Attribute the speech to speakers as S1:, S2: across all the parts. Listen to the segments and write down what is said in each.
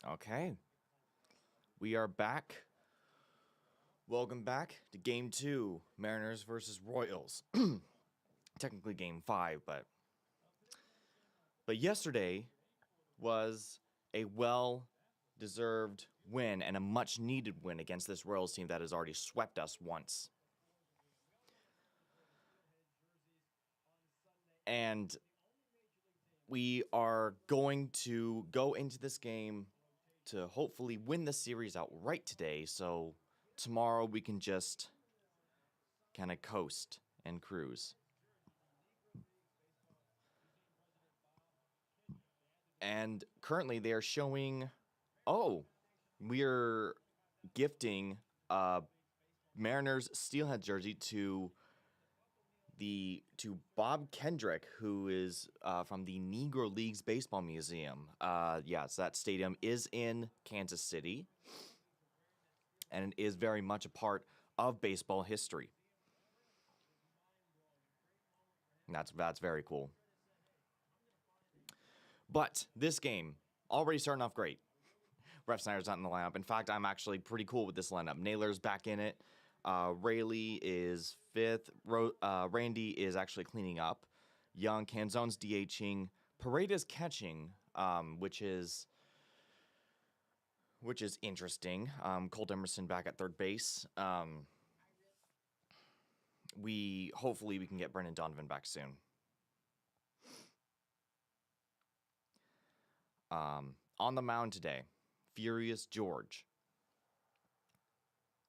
S1: Okay. We are back. Welcome back to Game 2, Mariners versus Royals. Technically Game 5, but yesterday was a well-deserved win and a much-needed win against this Royals team that has already swept us once. And we are going to go into this game to hopefully win the series outright today, so tomorrow we can just kind of coast and cruise. And currently they are showing, we're gifting a Mariners Steelhead jersey to Bob Kendrick, who is from the Negro Leagues Baseball Museum. Yes, that stadium is in Kansas City, and it is very much a part of baseball history. And that's very cool. But this game already starting off great. Refsnyder's not in the lineup. In fact, I'm actually pretty cool with this lineup. Naylor's back in it. Rayleigh is fifth. Randy is actually cleaning up. Young, Canzone's DHing. Paredes catching, which is interesting. Colt Emerson back at third base. Hopefully we can get Brendan Donovan back soon. On the mound today, Furious George.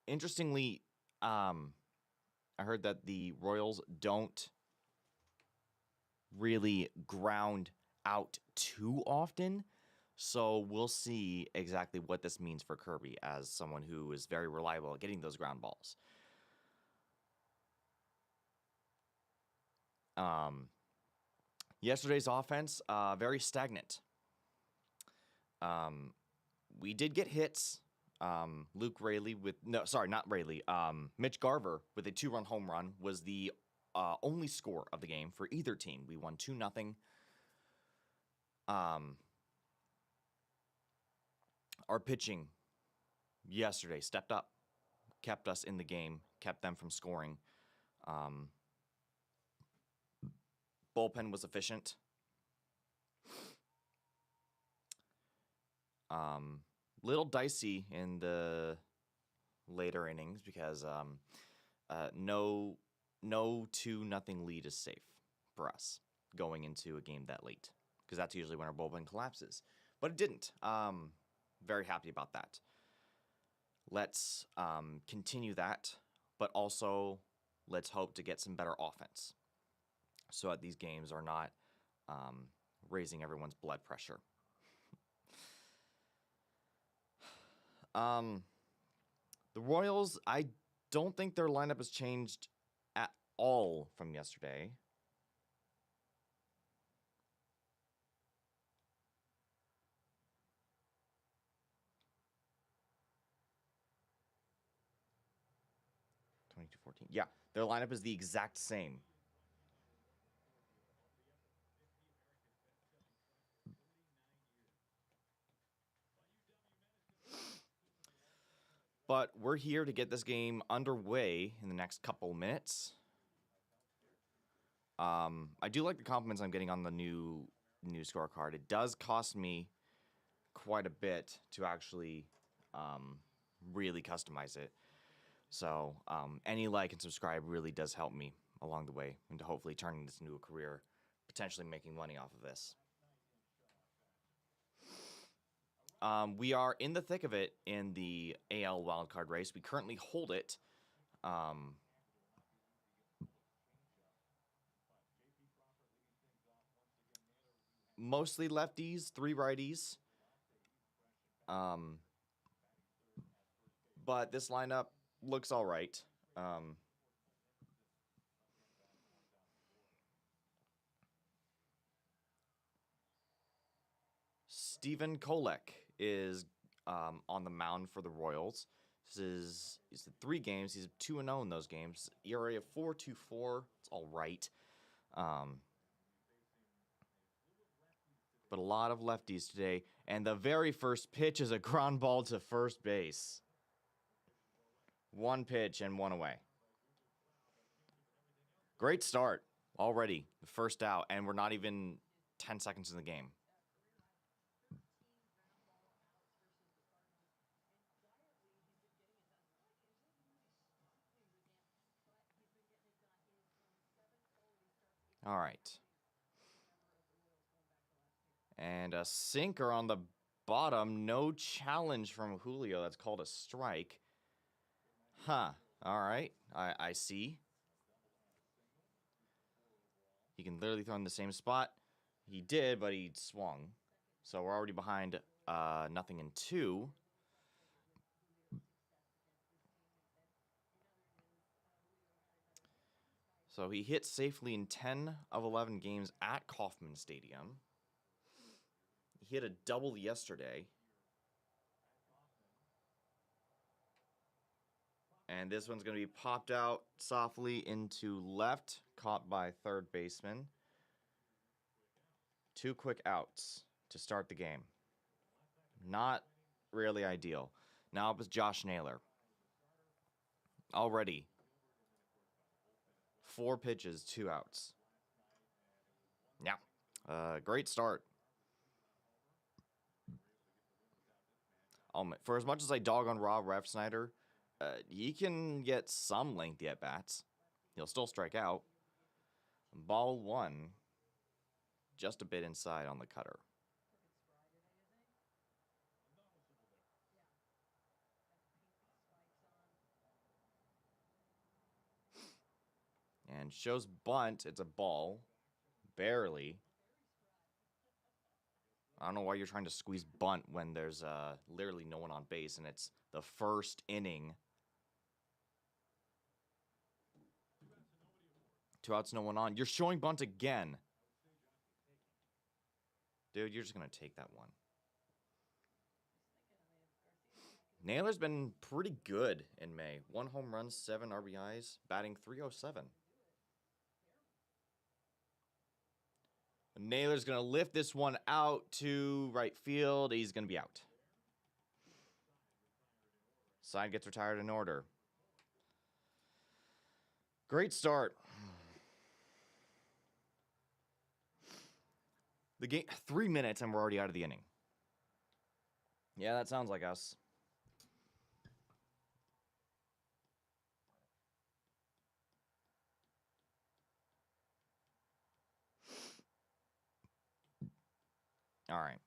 S1: Interestingly, I heard that the Royals don't really ground out too often, so we'll see exactly what this means for Kirby as someone who is very reliable at getting those ground balls. Yesterday's offense, very stagnant. We did get hits. Luke Rayleigh Mitch Garver with a 2-run home run was the only score of the game for either team. We won 2-0. Our pitching yesterday stepped up, kept us in the game, kept them from scoring. Bullpen was efficient. Little dicey in the later innings because no 2-0 lead is safe for us going into a game that late, because that's usually when our bullpen collapses. But it didn't. Very happy about that. Let's continue that, but also let's hope to get some better offense so that these games are not raising everyone's blood pressure. The Royals, I don't think their lineup has changed at all from yesterday. (22-14). Yeah, their lineup is the exact same. But we're here to get this game underway in the next couple minutes. I do like the compliments I'm getting on the new scorecard. It does cost me quite a bit to actually really customize it. So any like and subscribe really does help me along the way into hopefully turning this into a career, potentially making money off of this. We are in the thick of it in the AL wildcard race. We currently hold it. Mostly lefties, 3 righties. But this lineup looks all right. Stephen Kolek is on the mound for the Royals. He's in 3 games. He's 2-0 in those games. ERA of 4.24. It's all right. But a lot of lefties today. And the very first pitch is a ground ball to first base. 1 pitch and 1 away. Great start already. The first out, and we're not even 10 seconds in the game. All right. And a sinker on the bottom. No challenge from Julio. That's called a strike. Huh. All right. I see. He can literally throw in the same spot. He did, but he swung. So we're already behind 0-2. So he hit safely in 10 of 11 games at Kauffman Stadium. He hit a double yesterday. And this one's going to be popped out softly into left, caught by third baseman. 2 quick outs to start the game. Not really ideal. Now up is Josh Naylor. Already 4 pitches, 2 outs. Yeah, great start. For as much as I dog on Rob Refsnyder, he can get some lengthy at bats. He'll still strike out. Ball 1, just a bit inside on the cutter. And shows bunt. It's a ball. Barely. I don't know why you're trying to squeeze bunt when there's literally no one on base and it's the first inning. 2 outs, no one on. You're showing bunt again. Dude, you're just going to take that one. Naylor's been pretty good in May. 1 home run, 7 RBIs, batting .307. Naylor's going to lift this one out to right field. He's going to be out. Side gets retired in order. Great start. The game, 3 minutes and we're already out of the inning. Yeah, that sounds like us. All right.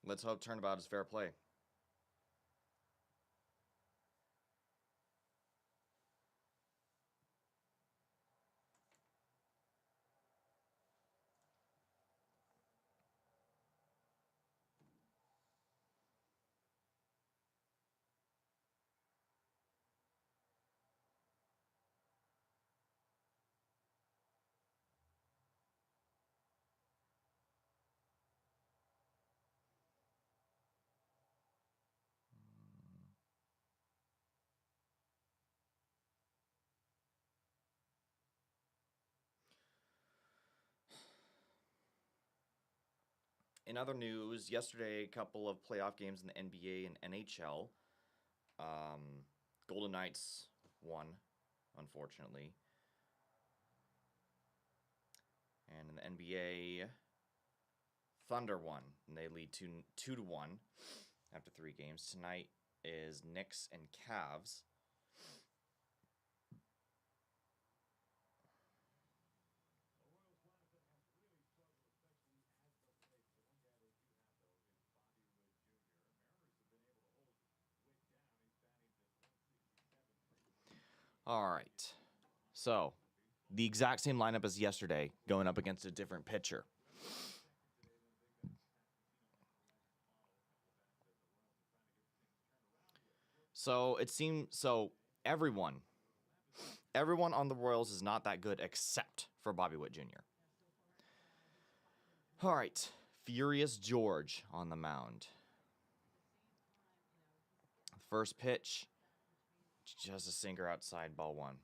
S1: Let's hope turnabout is fair play. In other news, yesterday, a couple of playoff games in the NBA and NHL. Golden Knights won, unfortunately. And in the NBA, Thunder won, and they lead 2-1 after 3 games. Tonight is Knicks and Cavs. All right. So, the exact same lineup as yesterday, going up against a different pitcher. So, it seems everyone on the Royals is not that good except for Bobby Witt Jr. All right. Furious George on the mound. First pitch, just a sinker outside, ball one.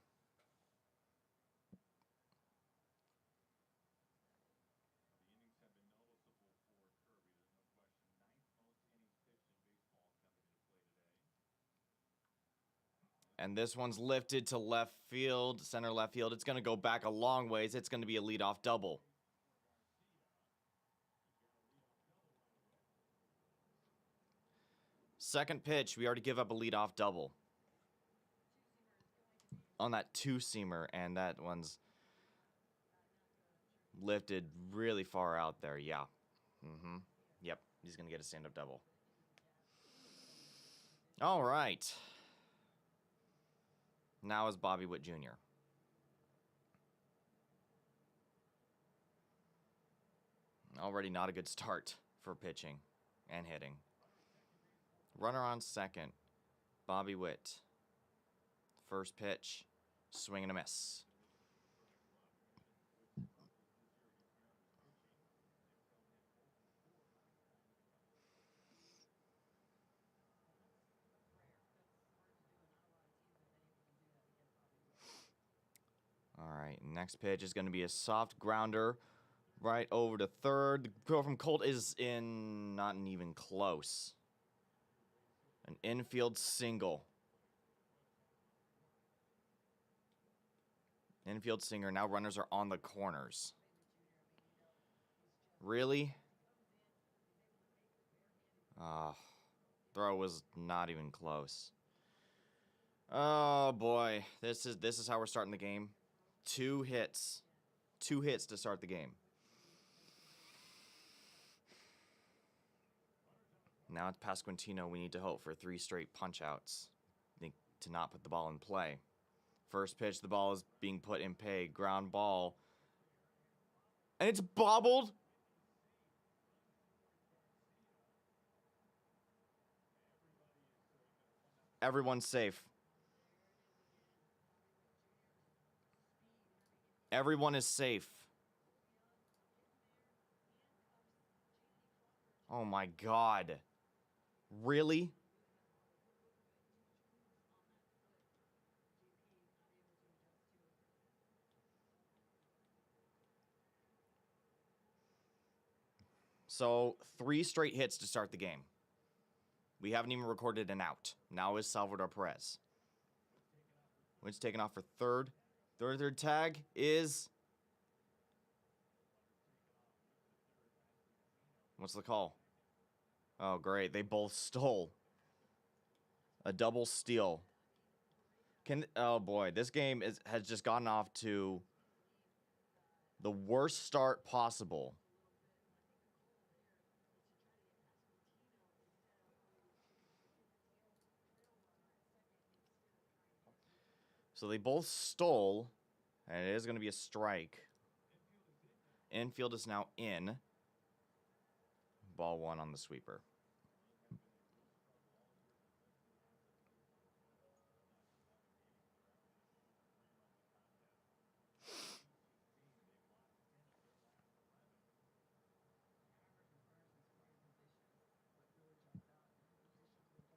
S1: And this one's lifted to left field, center left field. It's going to go back a long ways. It's going to be a leadoff double. Second pitch, we already give up a leadoff double on that two-seamer, and that one's lifted really far out there. Yeah. Yep, he's going to get a stand-up double. All right. Now is Bobby Witt Jr. Already not a good start for pitching and hitting. Runner on second. Bobby Witt. First pitch. Swing and a miss. All right, next pitch is going to be a soft grounder right over to third. The throw from Colt is in, not even close. An infield single. Infield singer. Now runners are on the corners. Really? Throw was not even close. Oh boy, this is how we're starting the game. 2 hits. 2 hits to start the game. Now it's Pasquantino. We need to hope for 3 straight punch-outs to not put the ball in play. First pitch, the ball is being put in play. Ground ball. And it's bobbled. Everyone's safe. Everyone is safe. Oh my God. Really? So 3 straight hits to start the game. We haven't even recorded an out. Now is Salvador Perez. Wind's taken off for third. Third tag is... What's the call? Oh, great. They both stole. A double steal. Oh boy, this game has just gotten off to the worst start possible. So they both stole, and it is going to be a strike. Infield is now in. Ball one on the sweeper.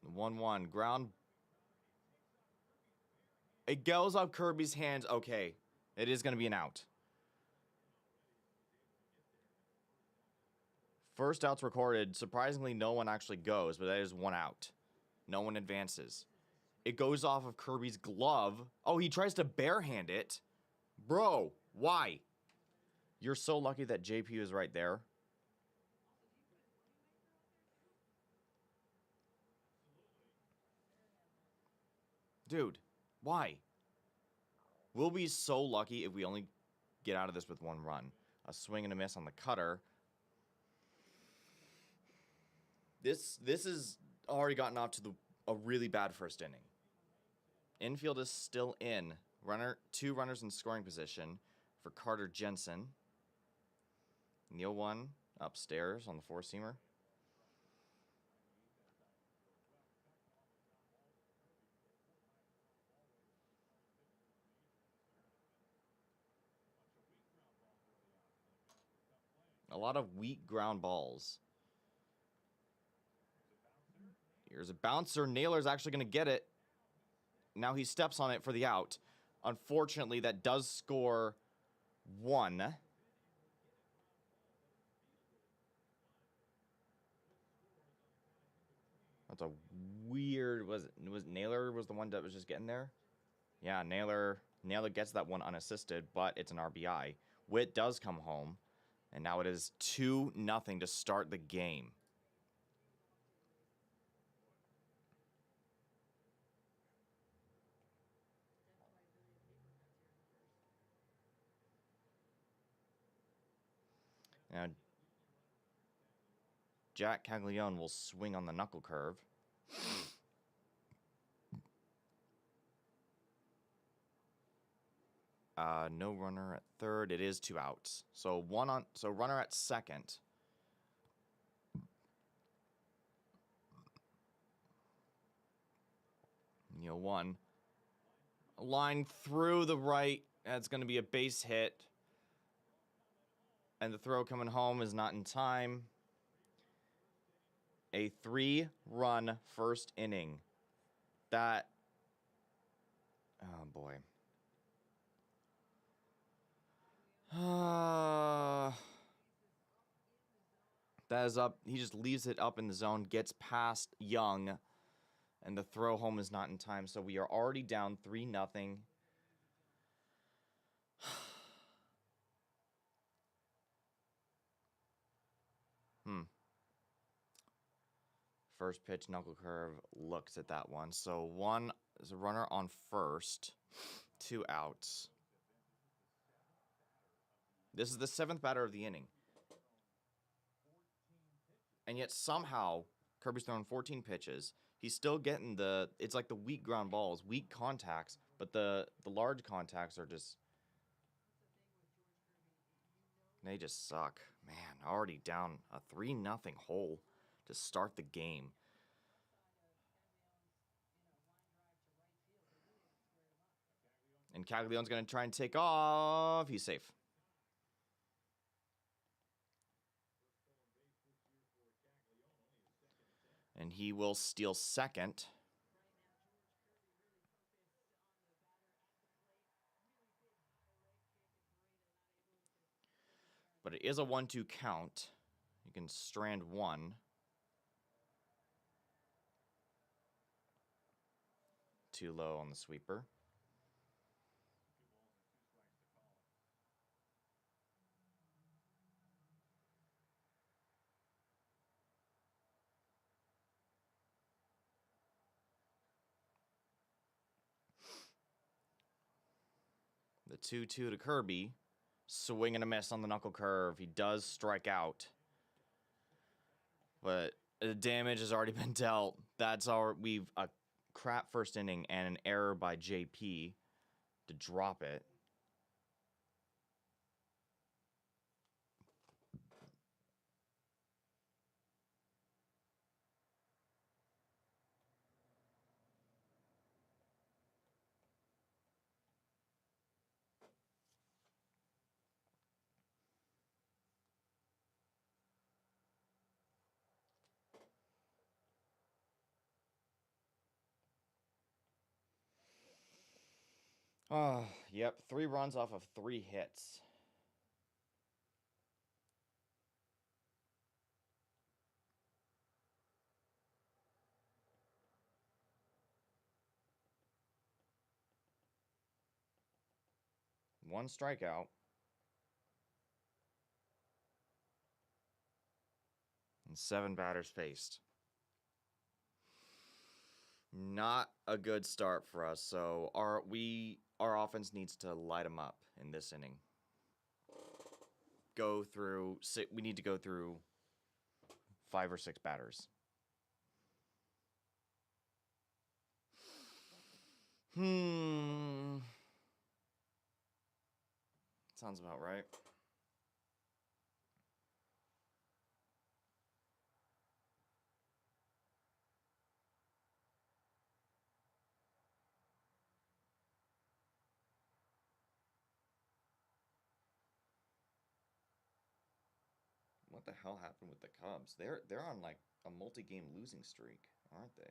S1: The 1-1 ground. It goes off Kirby's hands. Okay, it is going to be an out. First out's recorded. Surprisingly, no one actually goes, but that is 1 out. No one advances. It goes off of Kirby's glove. Oh, he tries to barehand it. Bro, why? You're so lucky that JP is right there. Dude, why? We'll be so lucky if we only get out of this with 1 run. A swing and a miss on the cutter. This has already gotten off to a really bad first inning. Infield is still in. 2 runners in scoring position for Carter Jensen. Neil 1 upstairs on the 4-seamer. A lot of weak ground balls. Here's a bouncer. Naylor's actually going to get it. Now he steps on it for the out. Unfortunately, that does score 1. That's a weird... Was Naylor was the one that was just getting there? Yeah, Naylor gets that one unassisted, but it's an RBI. Witt does come home, and now it is 2-0 to start the game. Now, Jack Caglione will swing on the knuckle curve. No runner at third. It is 2 outs. So runner at second. Neil 1. Line through the right. That's going to be a base hit. And the throw coming home is not in time. A 3-run first inning. That... Oh, boy. That is up. He just leaves it up in the zone, gets past Young, and the throw home is not in time. So we are already down 3-0. First pitch, knuckle curve, looks at that one. So one is a runner on first, 2 outs. This is the 7th batter of the inning. And yet somehow, Kirby's thrown 14 pitches. He's still getting it's like the weak ground balls, weak contacts, but the large contacts are just... They just suck. Man, already down a 3-0 hole to start the game. And Caglione's going to try and take off. He's safe. And he will steal second. But it is a 1-2 count. You can strand 1. Too low on the sweeper. The 2-2 to Kirby. Swing and a miss on the knuckle curve. He does strike out. But the damage has already been dealt. We've a crap first inning and an error by JP to drop it. Oh, yep. 3 runs off of 3 hits. One strikeout. And 7 batters faced. Not a good start for us. So our offense needs to light them up in this inning. We need to go through 5 or 6 batters. Sounds about right. What the hell happened with the Cubs? They're on like a multi-game losing streak, aren't they?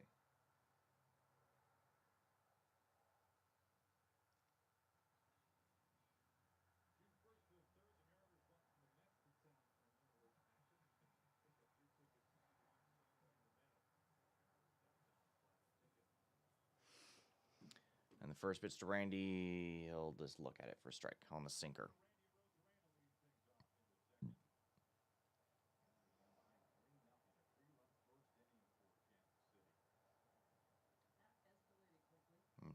S1: And the first pitch to Randy, he'll just look at it for a strike on the sinker.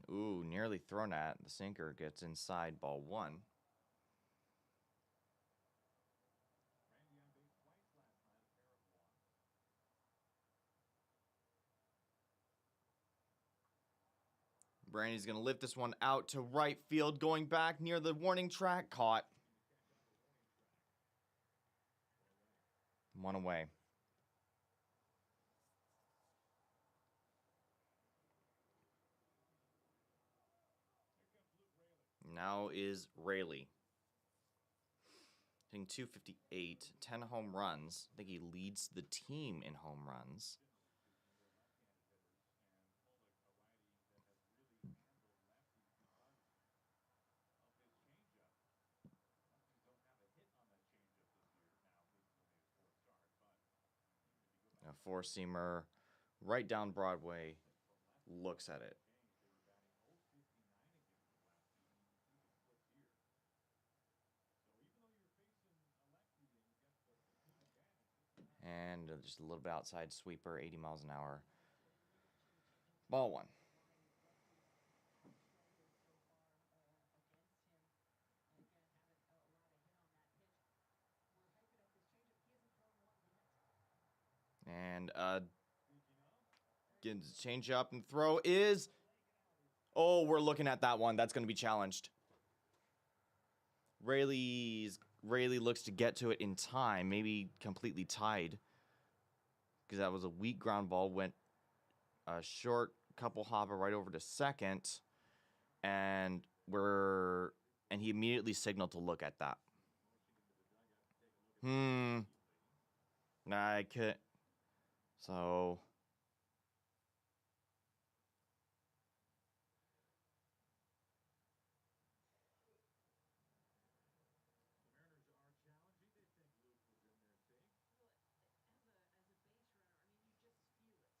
S1: Ooh, nearly thrown at. The sinker gets inside, ball one. Brandy's going to lift this one out to right field, going back near the warning track. Caught. One away. Now is Rayleigh. Hitting 258, 10 home runs. I think he leads the team in home runs. A four-seamer right down Broadway, looks at it. And just a little bit outside sweeper, 80 miles an hour. Ball one. And gets change up and throw is... Oh, we're looking at that one. That's going to be challenged. Rayleigh looks to get to it in time, maybe completely tied. Because that was a weak ground ball, went a short couple hopper right over to second. And he immediately signaled to look at that. Nah, I couldn't. So...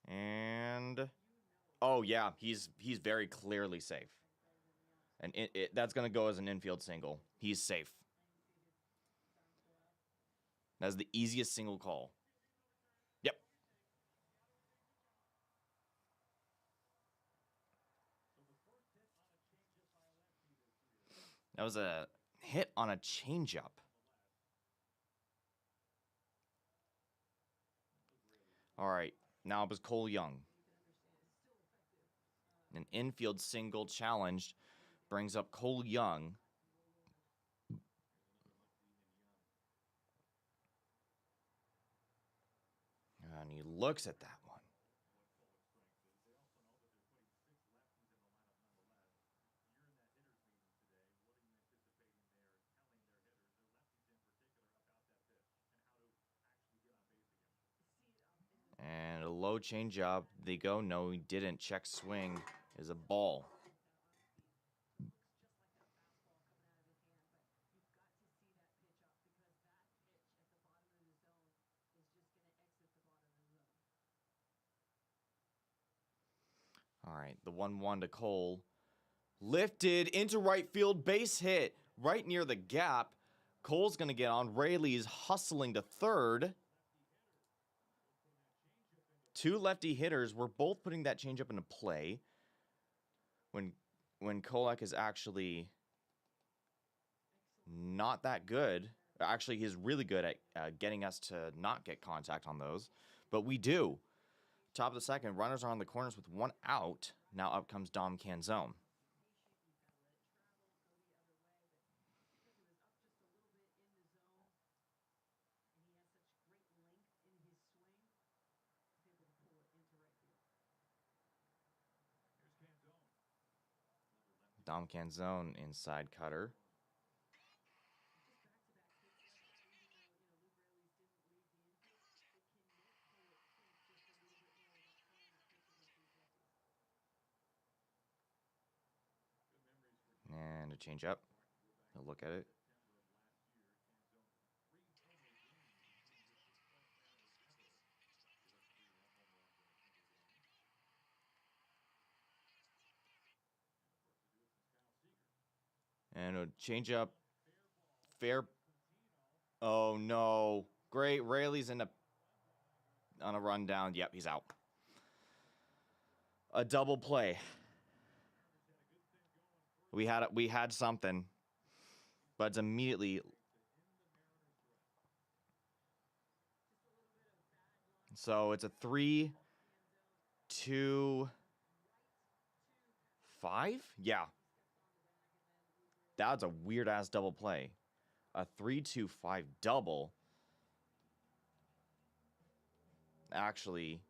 S1: And... Oh, yeah, he's very clearly safe. And that's going to go as an infield single. He's safe. That's the easiest single call. Yep. That was a hit on a changeup. All right, now it was Cole Young. An infield single challenged brings up Cole Young. And he looks at that one. And a low changeup. They go, no, he didn't. Check swing is a ball. All right, the 1-1 to Cole. Lifted into right field, base hit right near the gap. Cole's going to get on. Rayleigh's hustling to third. Two lefty hitters were both putting that changeup into play. When Kolek is actually not that good. Actually, he's really good at getting us to not get contact on those. But we do. Top of the second, runners are on the corners with one out. Now up comes Dom Canzone. Dom Canzone, inside cutter. a change up. He'll look at it. And a change up. Fair. Oh no. Great. Rayleigh's on a rundown. Yep, he's out. A double play. We had something, but it's immediately. So it's a 3-2-5. Yeah. That's a weird ass double play. A 3-2-5 double. Actually.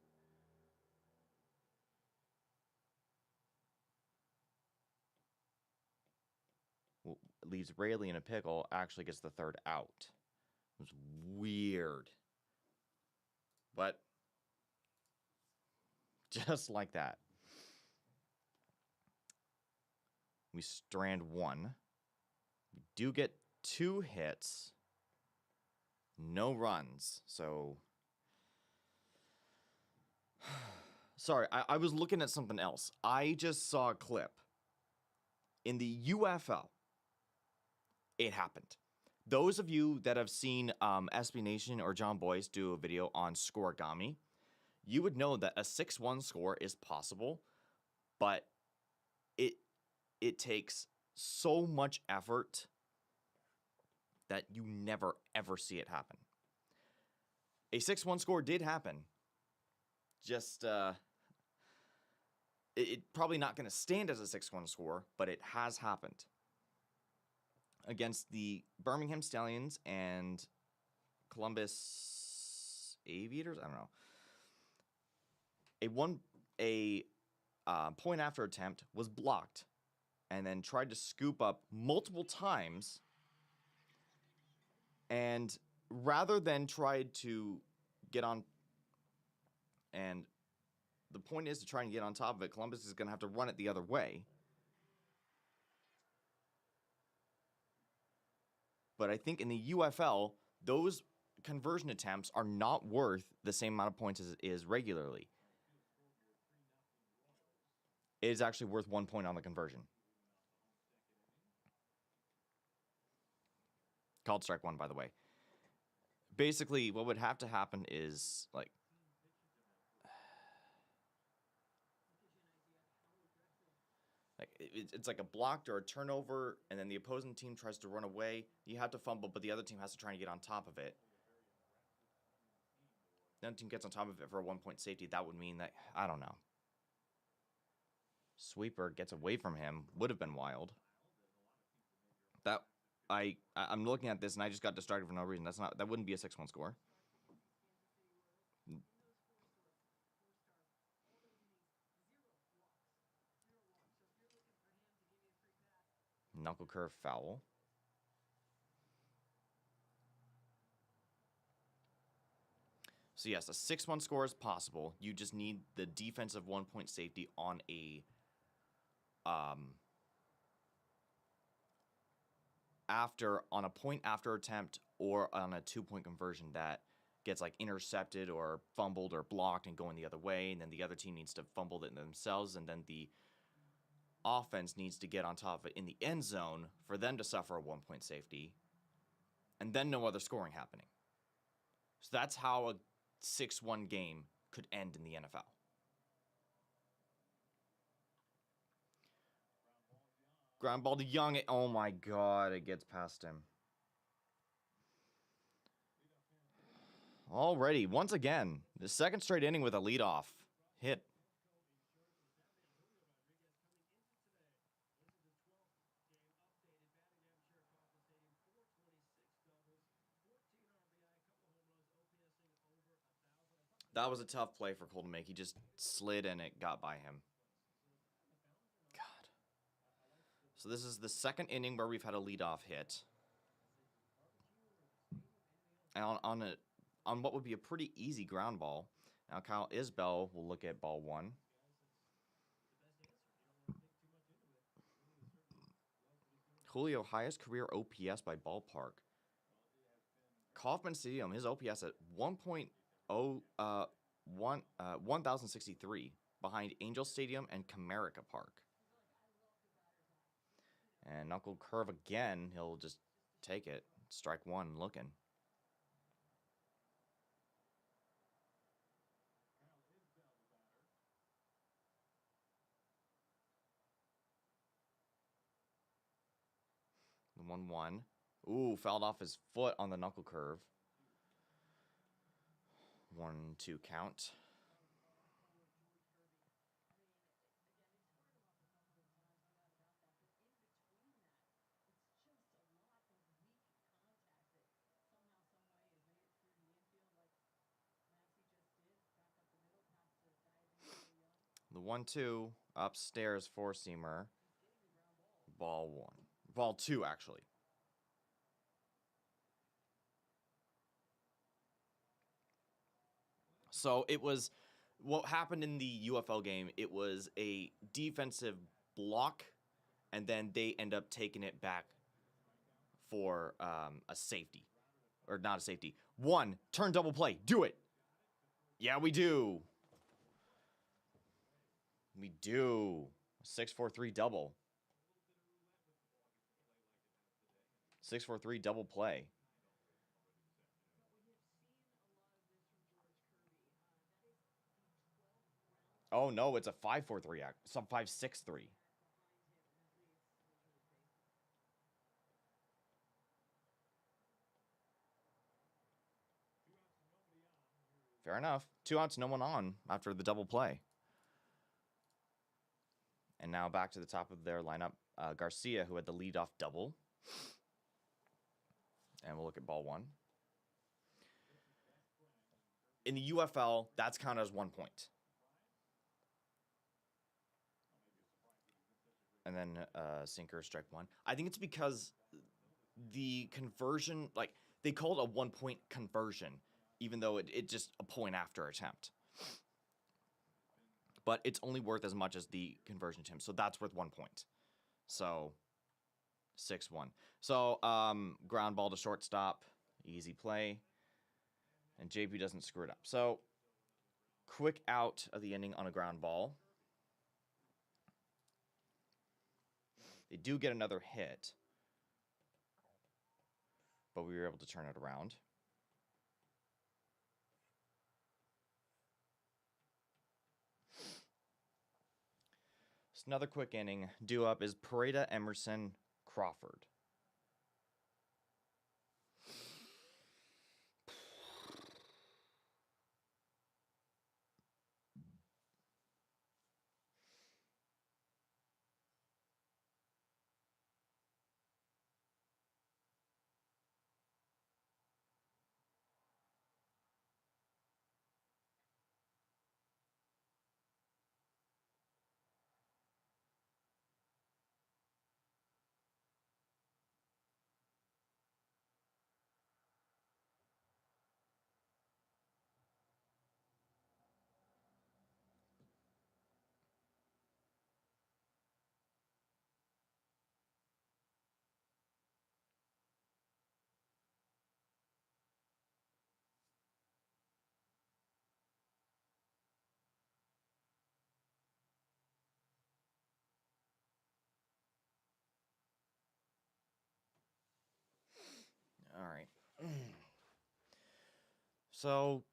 S1: Leaves Rayleigh in a pickle. Actually gets the third out. It was weird. But just like that. We strand 1. We do get 2 hits. No runs. So. Sorry, I was looking at something else. I just saw a clip. In the UFL, it happened. Those of you that have seen SB Nation or John Boyce do a video on Scoregami, you would know that a 6-1 score is possible, but it takes so much effort that you never, ever see it happen. A 6-1 score did happen. Just, it probably not going to stand as a 6-1 score, but it has happened. Against the Birmingham Stallions and Columbus Aviators? I don't know. A point after attempt was blocked and then tried to scoop up multiple times. And rather than try to get on, and the point is to try and get on top of it, Columbus is going to have to run it the other way. But I think in the UFL, those conversion attempts are not worth the same amount of points as it is regularly. It is actually worth 1 point on the conversion. Called strike 1, by the way. Basically, what would have to happen is, like, it's like a blocked or a turnover, and then the opposing team tries to run away. You have to fumble, but the other team has to try and get on top of it. The other team gets on top of it for a 1-point safety. That would mean that, I don't know. Sweeper gets away from him. Would have been wild. I'm looking at this and I just got distracted for no reason. That wouldn't be a 6-1 score. Knuckle curve foul. So yes, a 6-1 score is possible. You just need the defensive 1-point safety on a point after attempt or on a 2-point conversion that gets like intercepted or fumbled or blocked and going the other way, and then the other team needs to fumble it themselves, and then the offense needs to get on top of it in the end zone for them to suffer a 1-point safety, and then no other scoring happening. So that's how a 6-1 game could end in the NFL. Ground ball to Young. Oh my God, it gets past him. Already, once again, the second straight inning with a leadoff hit. That was a tough play for Cole to make. He just slid and it got by him. God. So this is the second inning where we've had a leadoff hit. And on what would be a pretty easy ground ball. Now Kyle Isbell will look at ball 1. Julio, highest career OPS by ballpark. Kauffman Stadium, his OPS at 1063, behind Angel Stadium and Comerica Park. And knuckle curve again. He'll just take it. Strike one, looking. The 1-1. Ooh, fouled off his foot on the knuckle curve. 1-2 count. The 1-2 upstairs four-seamer. Ball one. Ball two, actually. So it was what happened in the UFL game. It was a defensive block, and then they end up taking it back for a safety. Or not a safety. One, turn double play. Do it. Yeah, we do. We do. 6-4-3 double. 6-4-3 double play. Oh no, it's a 5-4-3 act. Some 5-6-3. Fair enough. 2 outs, no one on after the double play. And now back to the top of their lineup. Garcia, who had the leadoff double. And we'll look at ball one. In the UFL, that's counted as 1 point. And then sinker, strike one. I think it's because the conversion, like, they call it a 1 point conversion, even though it just a point after attempt. But it's only worth as much as the conversion attempt, so that's worth 1 point. So 6-1. So ground ball to shortstop, easy play, and JP doesn't screw it up. So quick out of the inning on a ground ball. They do get another hit, but we were able to turn it around. So another quick inning. Due up is Pareda, Emerson, Crawford. All right. So,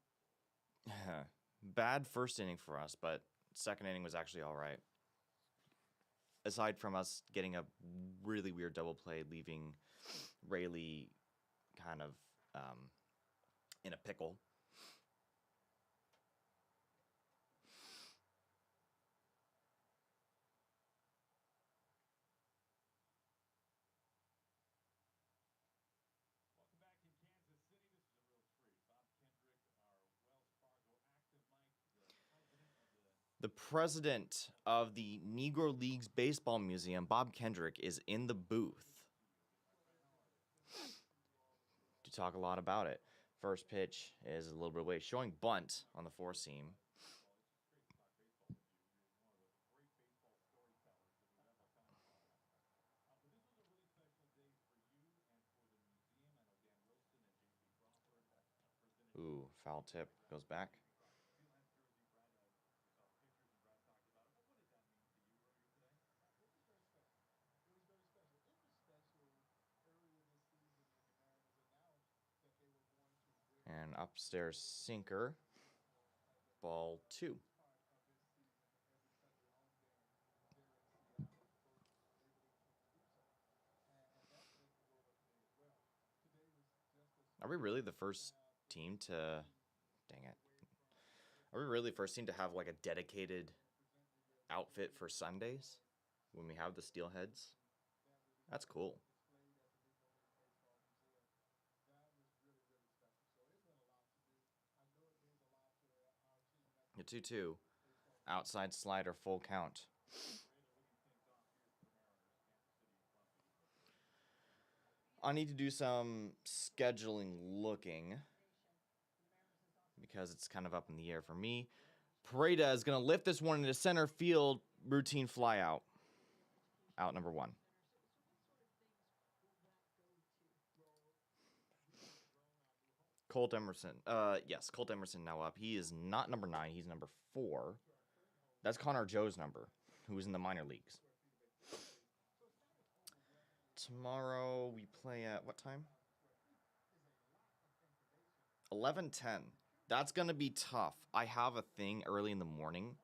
S1: bad first inning for us, but second inning was actually all right. Aside from us getting a really weird double play, leaving Rayleigh kind of in a pickle. The president of the Negro Leagues Baseball Museum, Bob Kendrick, is in the booth to talk a lot about it. First pitch is a little bit away, showing bunt on the four seam. foul tip goes back. And upstairs sinker. Ball 2. Are we really the first team to... Dang it. Are we really the first team to have like a dedicated outfit for Sundays when we have the steelheads? That's cool. The 2-2. Outside slider, full count. I need to do some scheduling looking because it's kind of up in the air for me. Pareda is going to lift this one into center field. Routine fly out. Out number 1. Colt Emerson. Yes, Colt Emerson now up. He is not number 9. He's number 4. That's Connor Joe's number, who's in the minor leagues. Tomorrow we play at what time? 11:10. That's going to be tough. I have a thing early in the morning.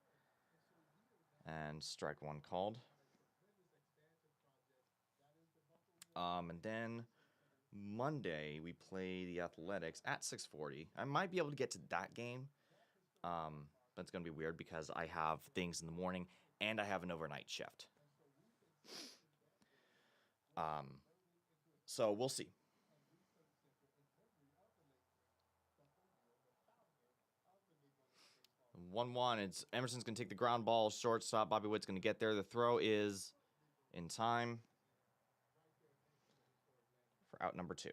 S1: And strike 1 called. And then Monday we play the Athletics at 6:40. I might be able to get to that game. But it's going to be weird because I have things in the morning and I have an overnight shift. So we'll see. 1-1. It's Emerson's going to take the ground ball. Shortstop Bobby Witt's going to get there. The throw is in time for out number 2.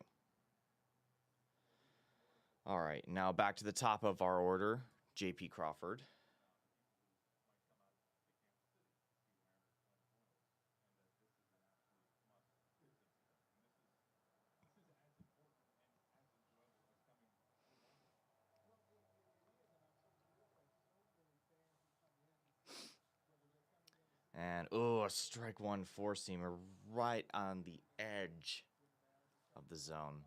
S1: All right, now back to the top of our order, J.P. Crawford. And, a strike 1 four-seamer right on the edge of the zone.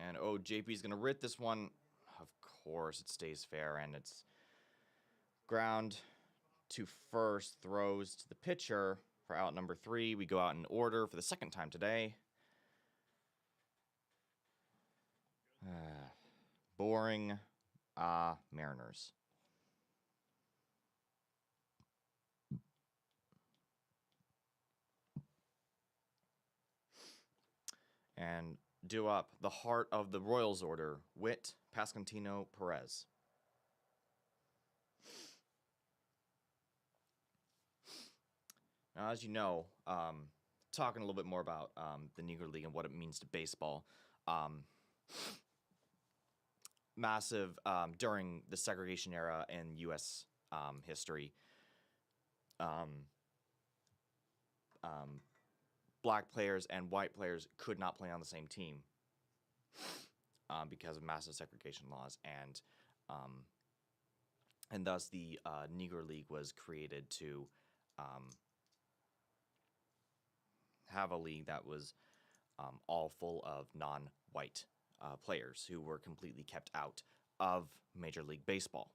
S1: And, JP's going to rip this one. Of course, it stays fair, and it's ground to first, throws to the pitcher for out number 3. We go out in order for the second time today. Boring. Mariners. And due up, the heart of the Royals order, Witt, Pasquantino, Perez. Now, as you know, talking a little bit more about the Negro League and what it means to baseball. Massive during the segregation era in U.S. History. Black players and white players could not play on the same team because of massive segregation laws, and thus the Negro League was created to have a league that was all full of non-white players who were completely kept out of Major League Baseball.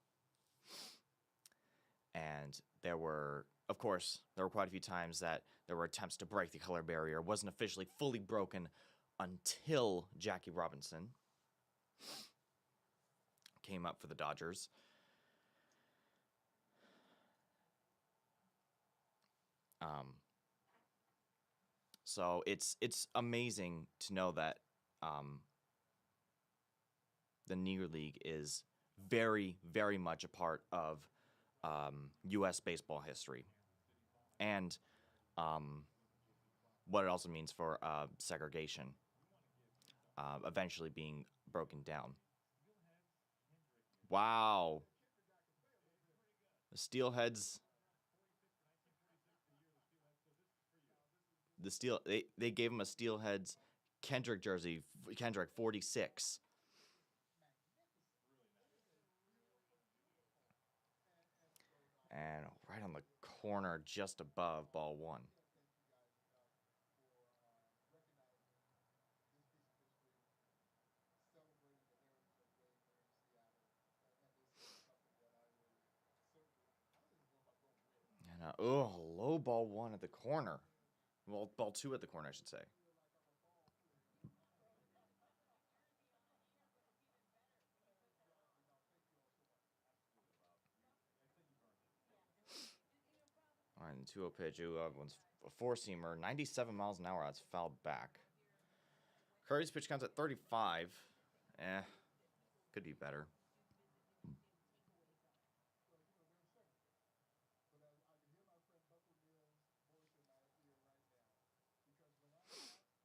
S1: And there were quite a few times that there were attempts to break the color barrier. It wasn't officially fully broken until Jackie Robinson came up for the Dodgers. So it's amazing to know that the Negro League is very, very much a part of U.S. baseball history, and what it also means for segregation eventually being broken down. Wow. The Steelheads. the steel. They gave him a Steelheads Kendrick jersey. Kendrick 46. And right on the corner, just above ball one. And low ball one at the corner. Well, ball two at the corner, I should say. All right, the 2-0 pitch. One's a four-seamer, 97 miles an hour. That's fouled back. Curry's pitch counts at 35. Could be better.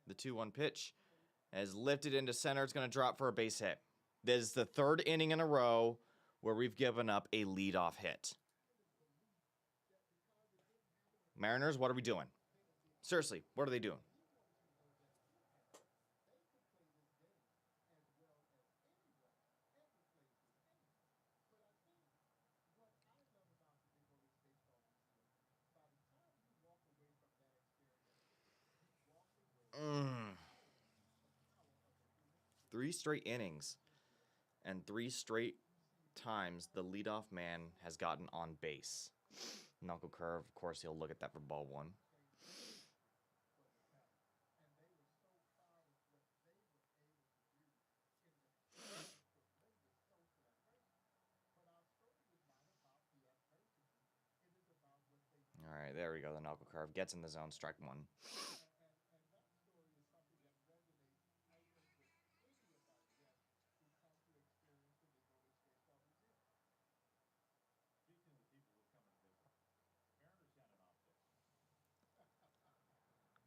S1: The 2-1 pitch is lifted into center. It's going to drop for a base hit. This is the third inning in a row where we've given up a leadoff hit. Mariners, what are we doing? Seriously, what are they doing? Three straight innings and three straight times the leadoff man has gotten on base. Knuckle curve, of course, he'll look at that for ball one. All right, there we go. The knuckle curve gets in the zone, strike one.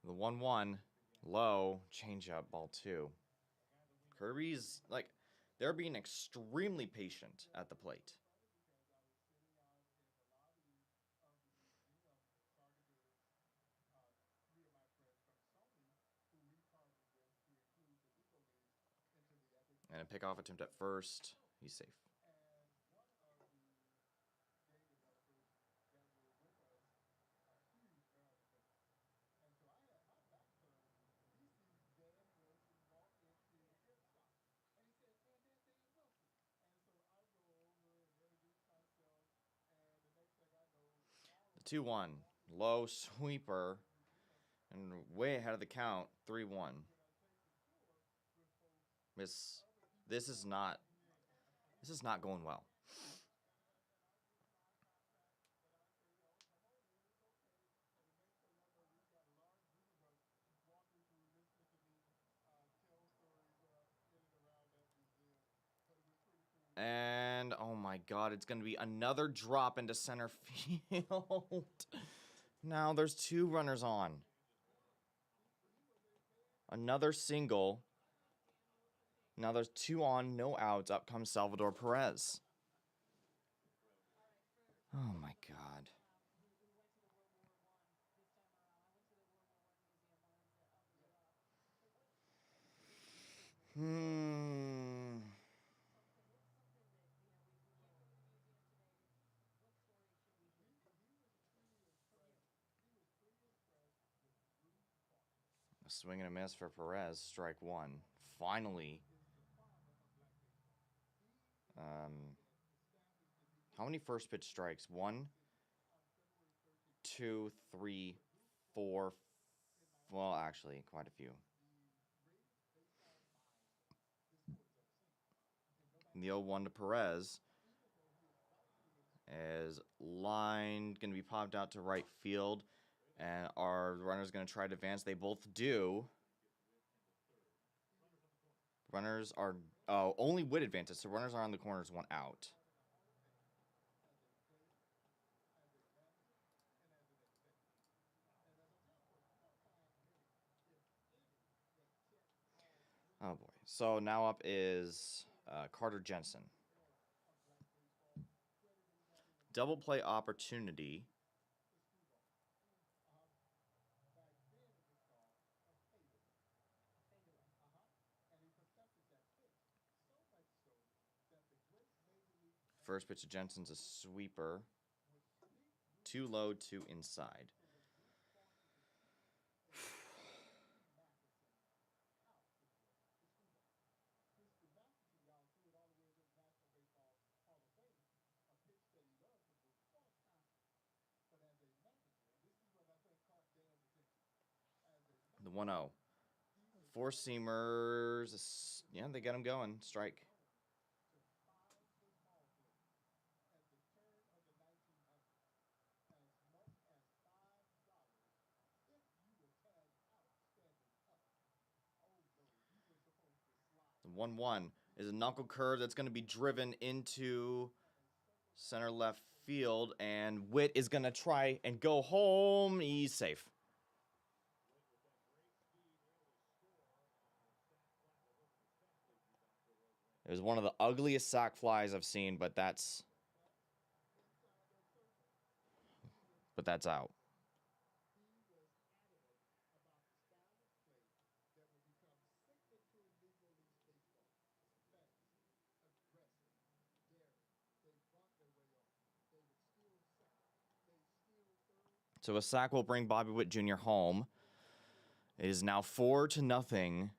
S1: The 1-1, low, changeup, ball two. Kirby's, like, they're being extremely patient at the plate. And a pickoff attempt at first. He's safe. The 2-1, low sweeper, and way ahead of the count. 3-1. This is not going well. And oh my god, it's going to be another drop into center field. Now there's two runners on. Another single. Now there's two on, no outs. Up comes Salvador Perez. Oh my god. A swing and a miss for Perez. Strike one. Finally. How many first pitch strikes? 1, 2, 3, 4. Well, actually, quite a few. The 0-1 to Perez is lined, going to be popped out to right field, and our runner's going to try to advance. They both do. Runners are only with advantage, so runners are on the corners, one out. Oh boy. So now up is Carter Jensen. Double play opportunity. First pitch to Jensen's a sweeper. Too low, too inside. The 1-0. Four seamers. Yeah, they got him going. Strike. The 1-1 is a knuckle curve that's going to be driven into center left field, and Witt is going to try and go home. He's safe. It was one of the ugliest sac flies I've seen, but that's out. So a sac will bring Bobby Witt Jr. home. It is now 4-0.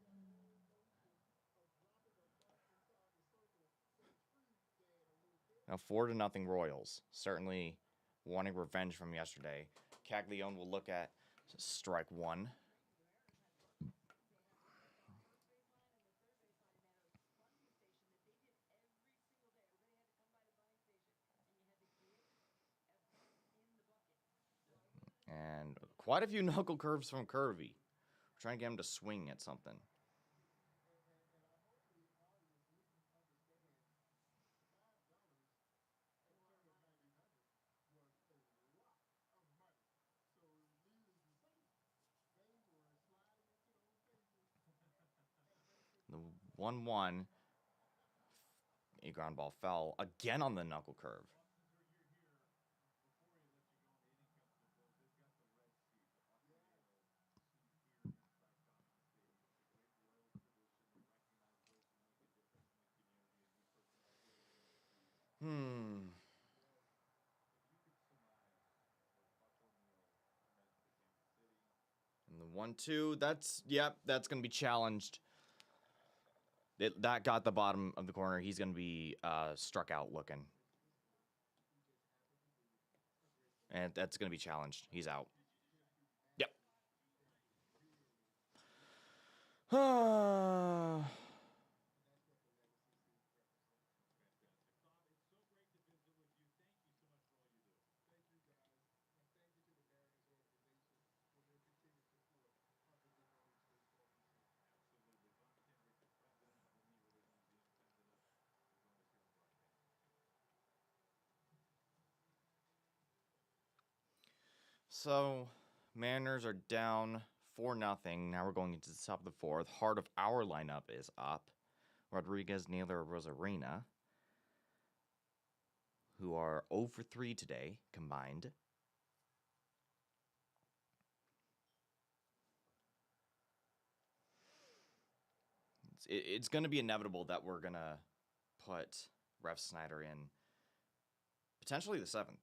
S1: Now 4-0 Royals. Certainly wanting revenge from yesterday. Caglione will look at strike one. And quite a few knuckle curves from Curvy. Trying to get him to swing at something. The 1-1. A ground ball fell again on the knuckle curve. And the 1-2, that's going to be challenged. That got the bottom of the corner. He's going to be struck out looking. And that's going to be challenged. He's out. Yep. So, Mariners are down 4-0. Now we're going into the top of the fourth. Heart of our lineup is up. Rodriguez, Naylor, Rosarina, who are 0 for 3 today combined. It's going to be inevitable that we're going to put Refsnyder in potentially the 7th.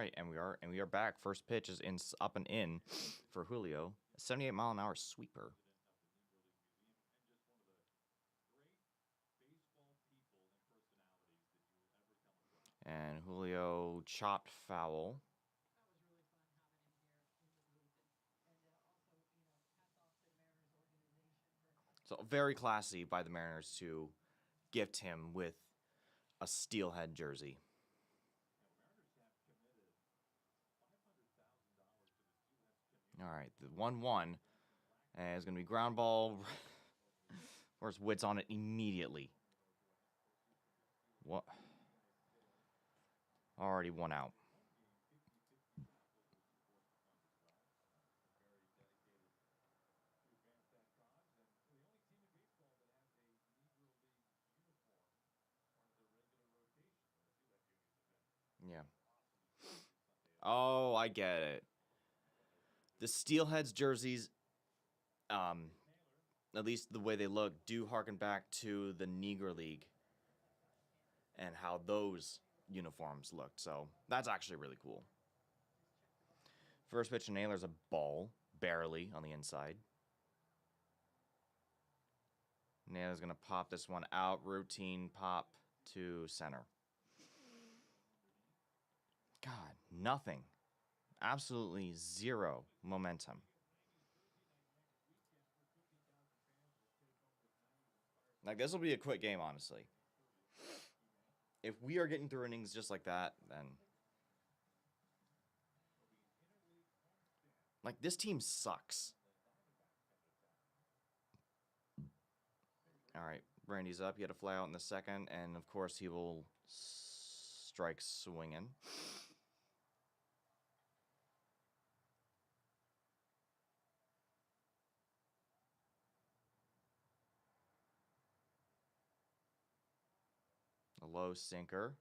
S1: right, and we are back. First pitch is up and in for Julio. 78-mile-an-hour sweeper. And Julio chopped foul. So very classy by the Mariners to gift him with a steelhead jersey. All right, the 1-1. And it's going to be ground ball. Of course, Witt's on it immediately. What? Already one out. Yeah. Oh, I get it. The Steelheads jerseys, at least the way they look, do harken back to the Negro League and how those uniforms looked. So that's actually really cool. First pitch to Naylor's a ball, barely on the inside. Naylor's going to pop this one out. Routine pop to center. God, nothing. Absolutely zero momentum. Like, this will be a quick game, honestly. If we are getting through innings just like that, then... Like, this team sucks. All right, Brandy's up. He had a fly out in the second, and of course he will strike swinging. A low sinker.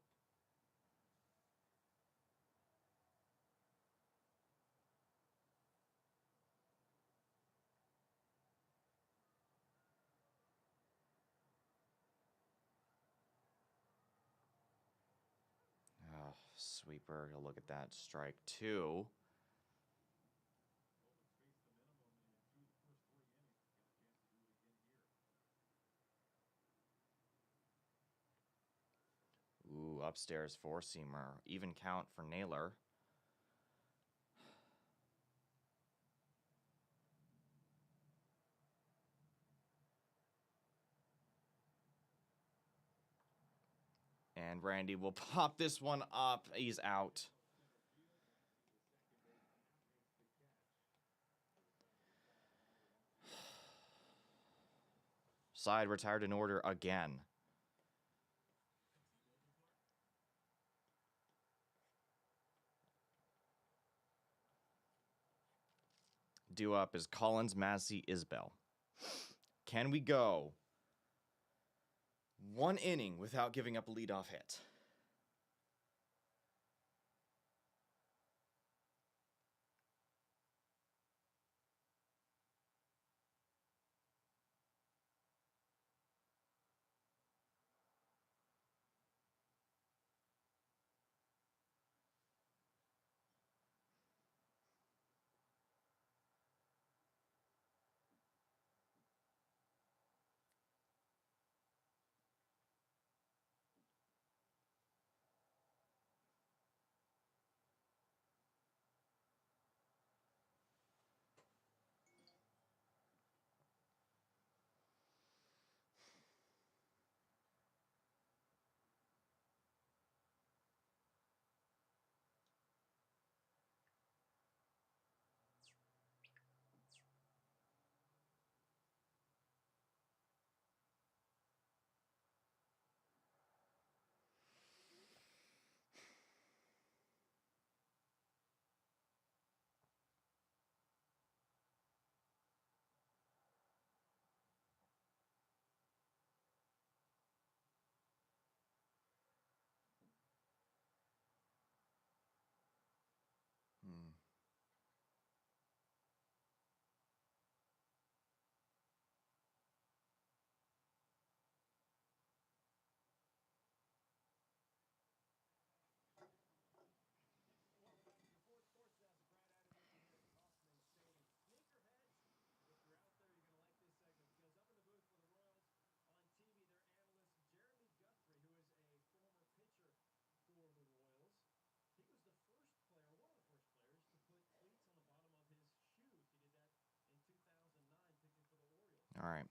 S1: Oh, sweeper. He'll look at that. Strike two. Ooh, upstairs four-seamer. Even count for Naylor. And Randy will pop this one up. He's out. Side retired in order again. Due up is Collins, Massey, Isbell. Can we go one inning without giving up a leadoff hit? All right.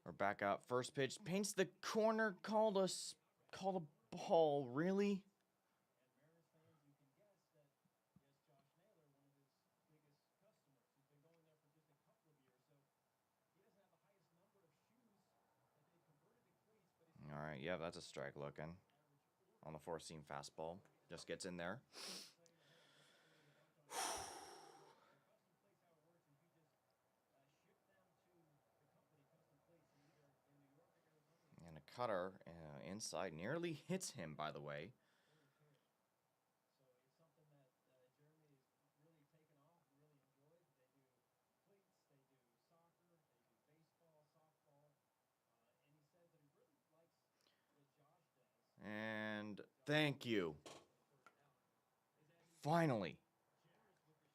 S1: We're back out. First pitch paints the corner. Called a ball. Really? All right. Yeah, that's a strike looking on the four-seam fastball. Just gets in there. And a cutter inside nearly hits him, by the way. And thank you. Finally.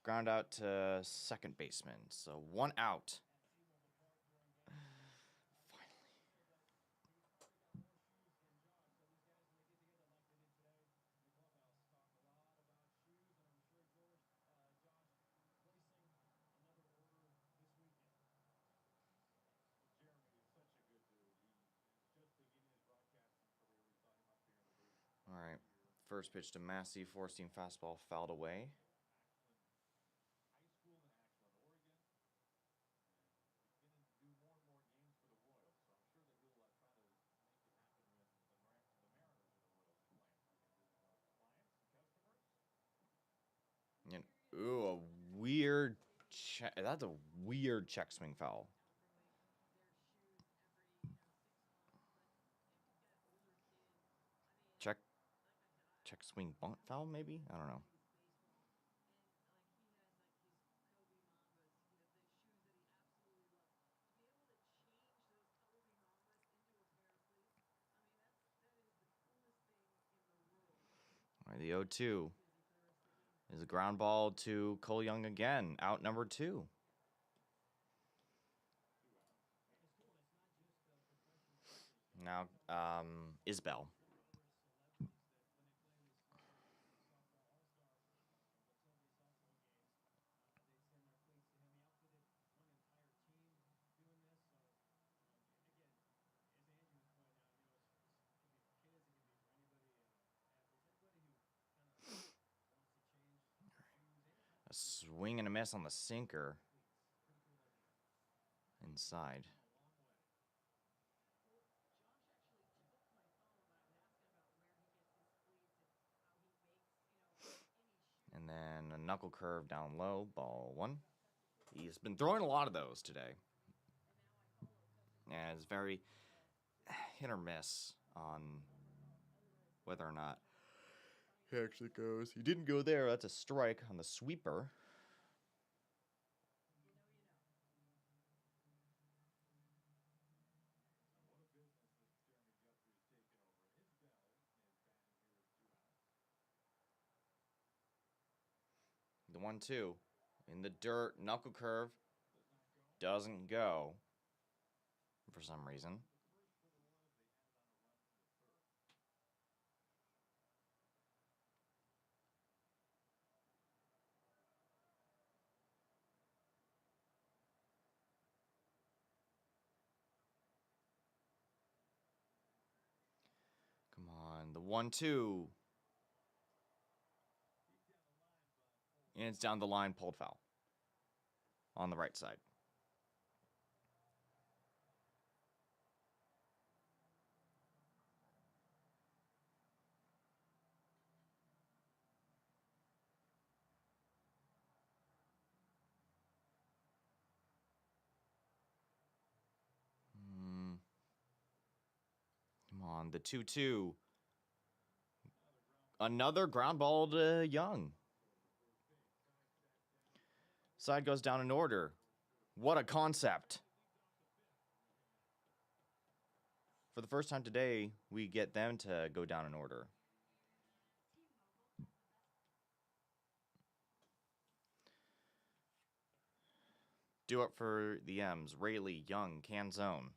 S1: Ground out to second baseman. So 1 out. All right. First pitch to Massey. Four-seam fastball fouled away. And, ooh, a weird that's a weird check swing foul. Check swing bunt foul, maybe? I don't know. All right, the 0-2 is a ground ball to Cole Young again. Out number 2. Now, Isbell. A swing and a miss on the sinker. Inside. And then a knuckle curve down low, ball 1. He's been throwing a lot of those today. And it's very hit or miss on whether or not he actually goes. He didn't go there. That's a strike on the sweeper. The 1-2 in the dirt, knuckle curve doesn't go for some reason. Come on, the 1-2. And it's down the line, pulled foul on the right side. Come on, the 2-2. Another ground ball to Young. Side goes down in order. What a concept. For the first time today, we get them to go down in order. Do it for the M's. Rayleigh, Young, Canzone.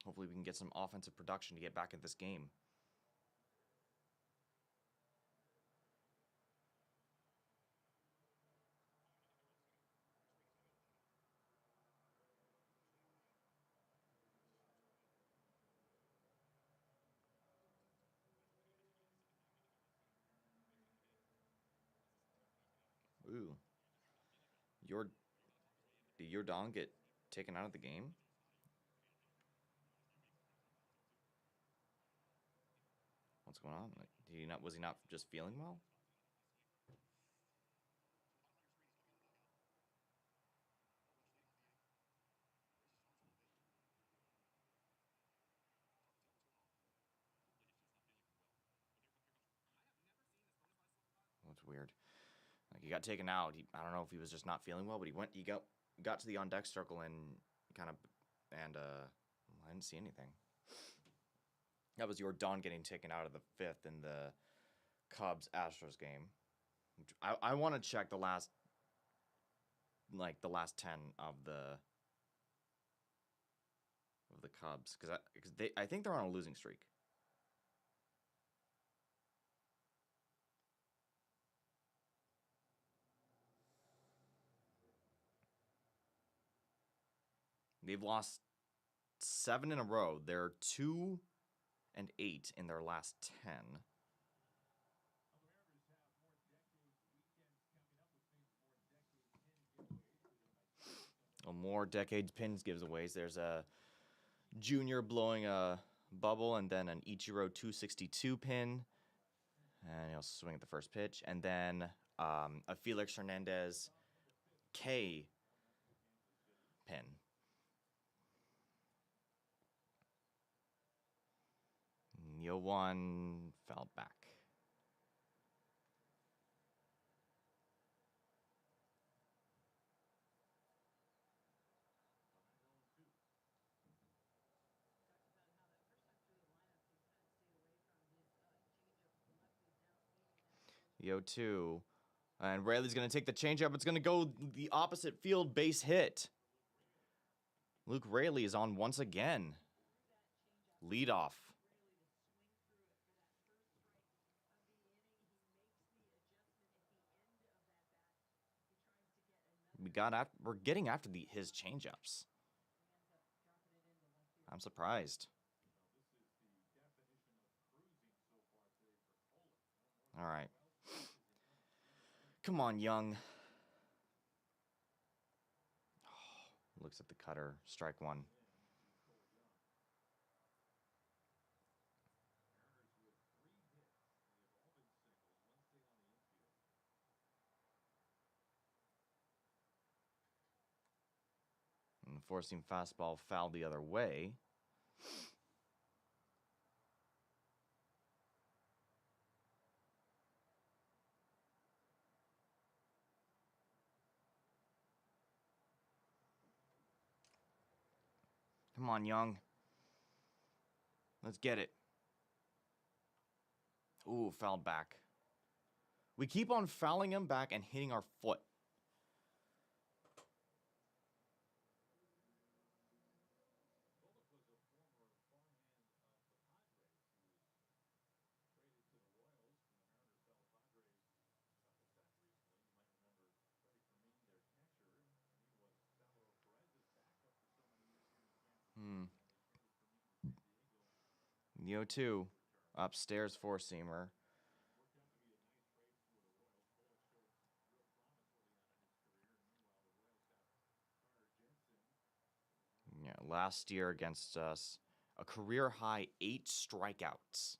S1: Hopefully we can get some offensive production to get back in this game. Ooh. Your did your Don get taken out of the game? What's going on? Like, did he not? Was he not just feeling well? That's weird. Like he got taken out. I don't know if he was just not feeling well, but he got to the on deck circle and kind of and I didn't see anything. That was your Don getting taken out of the fifth in the Cubs Astros game. I want to check the last 10 of the Cubs because I think they're on a losing streak. They've lost 7 in a row. They're 2-8 in their last 10. More decades pins giveaways. There's a Junior blowing a bubble and then an Ichiro 262 pin. And he'll swing at the first pitch. And then a Felix Hernandez K pin. Yoan fell back. Yo 2. And Rayleigh's going to take the changeup. It's going to go the opposite field base hit. Luke Rayleigh is on once again. Lead off. We're getting after his changeups. I'm surprised. All right. Come on, Young. Looks at the cutter. Strike one. And forcing fastball foul the other way. Come on, Young. Let's get it. Ooh, fouled back. We keep on fouling him back and hitting our foot. Neo 2. Upstairs four-seamer. Yeah, last year against us, a career high 8 strikeouts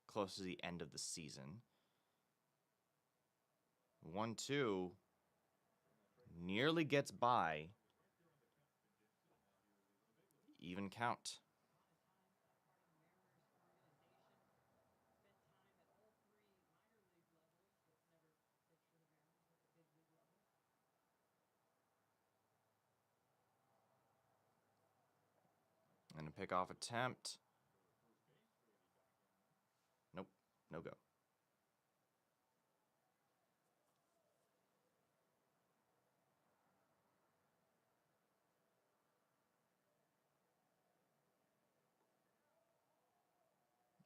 S1: close to the end of the season. 1-2 nearly gets by. Even count. And a pickoff attempt. Nope, no go.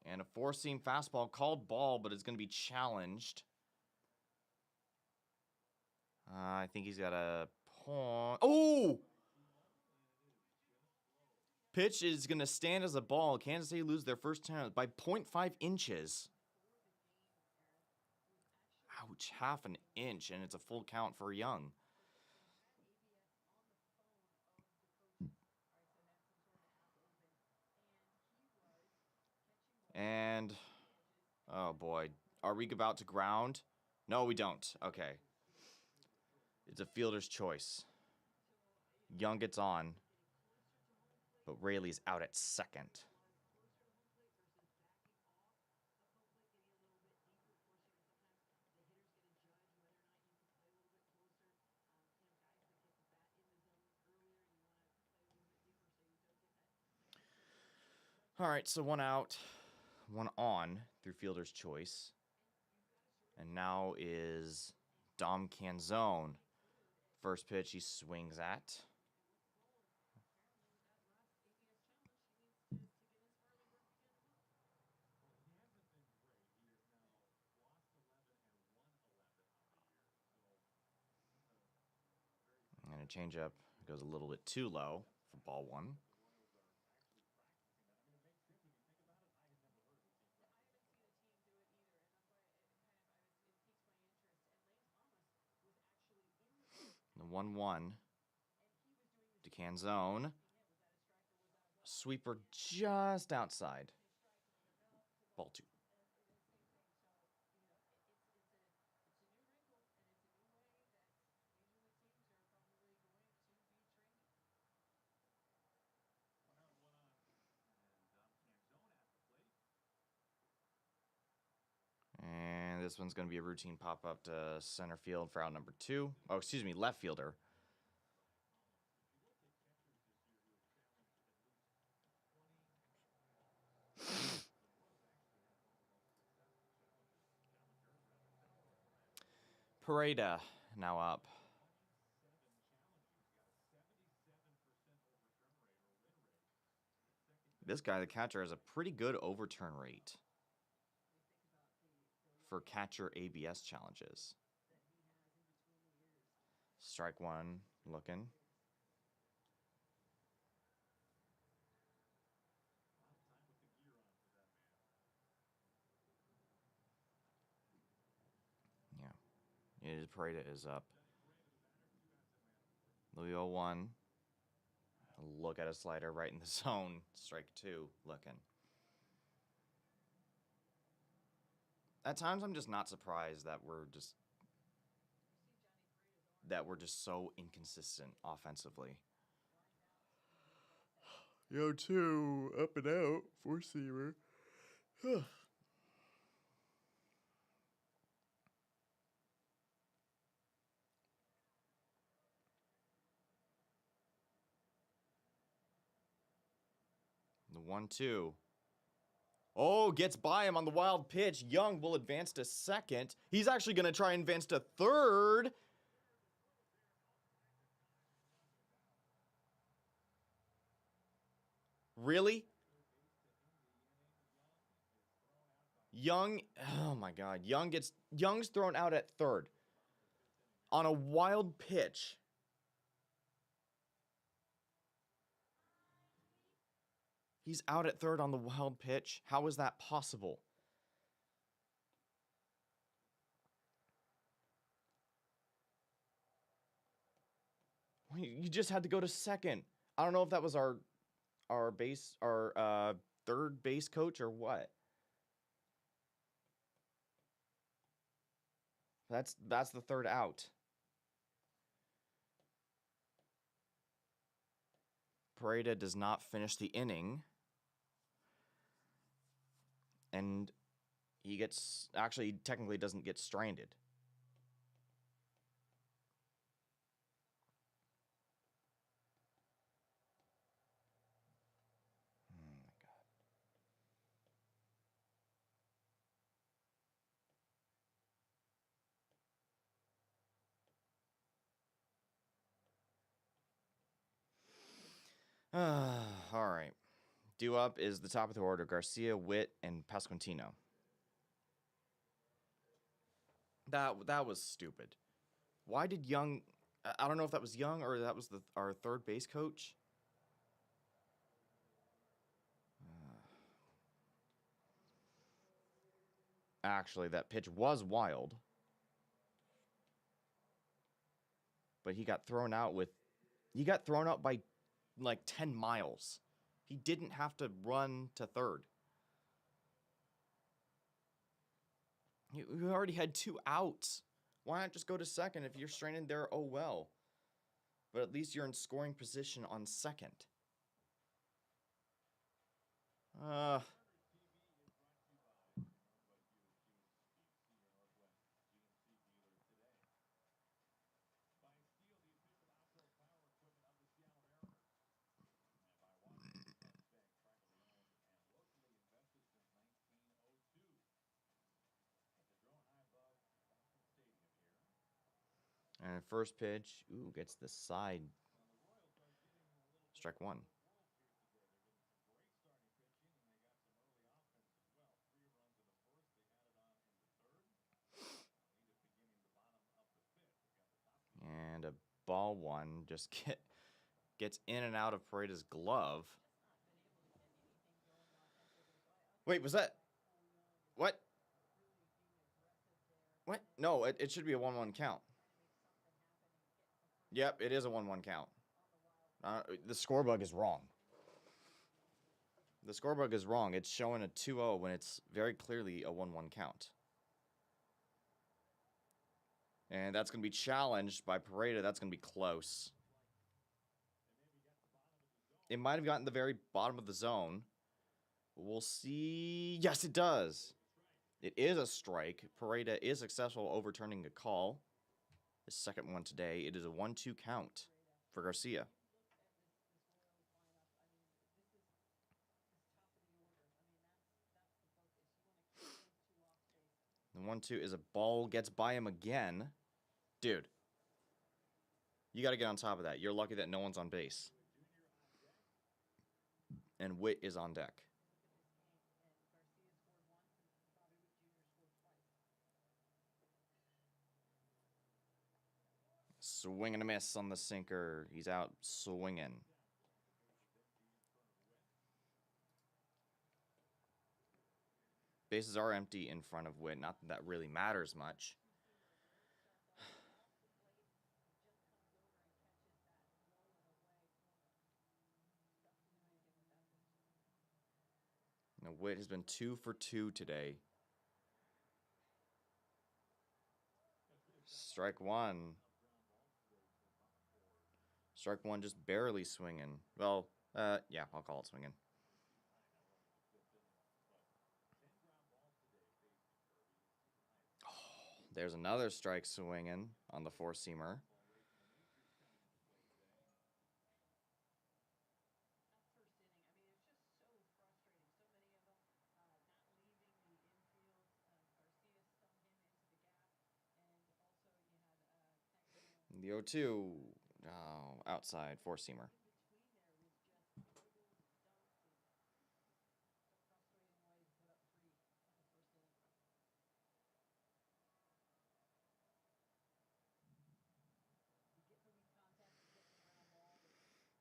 S1: And a four-seam fastball called ball, but it's going to be challenged. I think he's got a point. Oh! Pitch is going to stand as a ball. Kansas City lose their first 10 by 0.5 inches. Ouch. huge, half an inch, and it's a full count for Young. And, oh boy, are we about to ground? No, we don't. Okay. It's a fielder's choice. Young gets on, but Rayleigh's out at second. All right, so one out, one on through fielder's choice. And now is Dom Canzone. First pitch he swings at. And a changeup goes a little bit too low for ball one. The 1-1 to Canzone. Sweeper just outside. Ball two. And this one's going to be a routine pop-up to center field for out number 2. Oh, excuse me, left fielder. Pareda now up. This guy, the catcher, has a pretty good overturn rate for catcher ABS challenges. Strike one, looking. Yeah. Pareda is up. Louis 0-1. Look at a slider right in the zone. Strike two, looking. At times, I'm just not surprised that we're just so inconsistent offensively. 0-2, up and out, four-seamer. The 1-2. Oh, gets by him on the wild pitch. Young will advance to second. He's actually going to try and advance to third. Really? Young, oh my God. Young's thrown out at third on a wild pitch. He's out at third on the wild pitch. How is that possible? You just had to go to second. I don't know if that was our third base coach or what. That's the third out. Pareda does not finish the inning. And he technically doesn't get stranded. Oh my God. All right. Due up is the top of the order: Garcia, Witt, and Pasquantino. That was stupid. Why did Young? I don't know if that was Young or that was our third base coach. Actually, that pitch was wild. but he got thrown out with. He got thrown out by like 10 miles. He didn't have to run to third. You already had 2 outs. Why not just go to second if you're stranded there? Oh well. But at least you're in scoring position on second. And first pitch, ooh, gets the side. Strike one. And a ball one just gets in and out of Paredes' glove. Wait, was that... What? What? No, it should be a 1-1 count. Yep, it is a 1-1 count. The score bug is wrong. The score bug is wrong. It's showing a 2-0 when it's very clearly a 1-1 count. And that's going to be challenged by Pareda. That's going to be close. It might have gotten the very bottom of the zone. We'll see. Yes, it does. It is a strike. Pareda is successful overturning a call. His second one today. It is a 1-2 count for Garcia. The 1-2 is a ball, gets by him again. Dude, you got to get on top of that. You're lucky that no one's on base. And Witt is on deck. Swing and a miss on the sinker. He's out swinging. Bases are empty in front of Witt. Not that that really matters much. Now, Witt has been 2 for 2 today. Strike one. Strike one just barely swinging. Well, yeah, I'll call it swinging. Oh, there's another strike swinging on the four-seamer. The 0-2, oh, outside, four-seamer.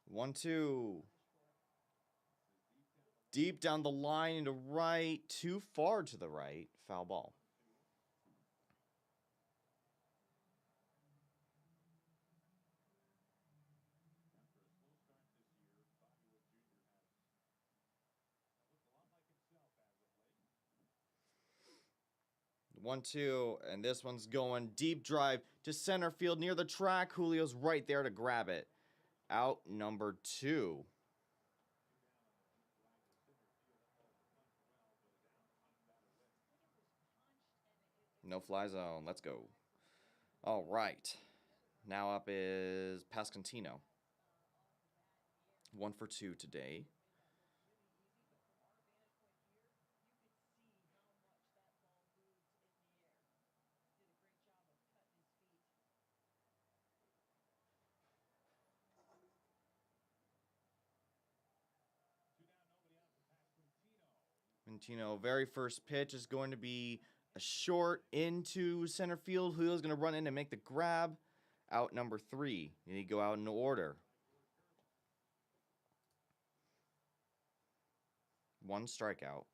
S1: One, two. Deep down the line into right, too far to the right, foul ball. One, two, and this one's going deep drive to center field near the track. Julio's right there to grab it. Out number 2. No fly zone. Let's go. All right. Now up is Pascantino. 1 for 2 today. Pascantino, very first pitch is going to be a short into center field. Julio's going to run in and make the grab. Out number 3. You need to go out in order. 1 strikeout.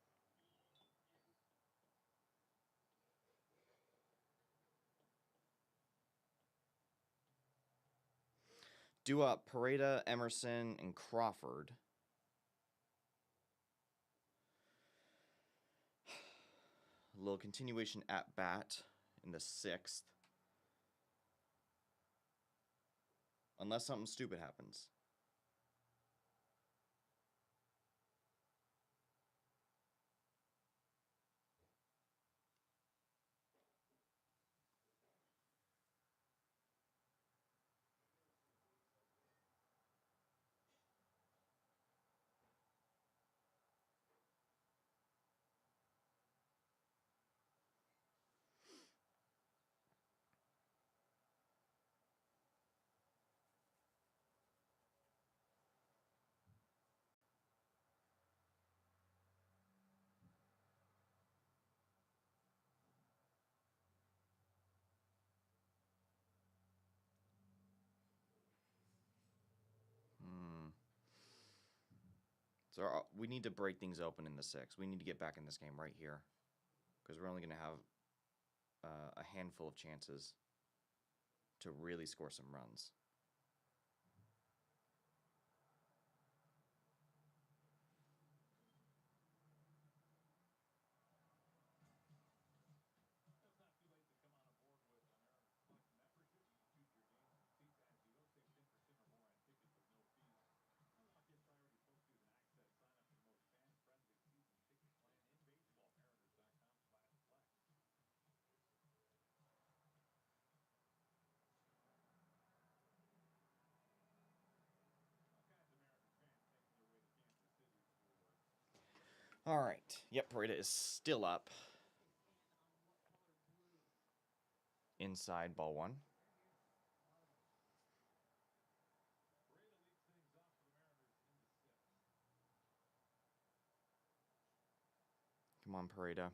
S1: Do up Pareda, Emerson, and Crawford. A little continuation at bat in the 6th. Unless something stupid happens. So we need to break things open in the 6th. We need to get back in this game right here. Because we're only going to have a handful of chances to really score some runs. All right. Yep, Pareda is still up. Inside ball 1. Come on, Pareda.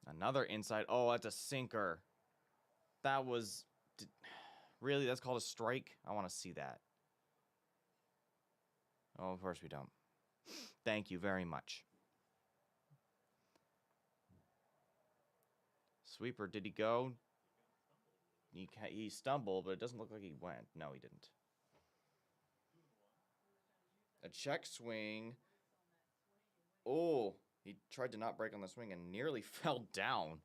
S1: Another inside. Oh, that's a sinker. That was... Really? That's called a strike? I want to see that. Oh, of course we don't. Thank you very much. Sweeper, did he go? He stumbled, but it doesn't look like he went. No, he didn't. A check swing. Oh, he tried to not break on the swing and nearly fell down.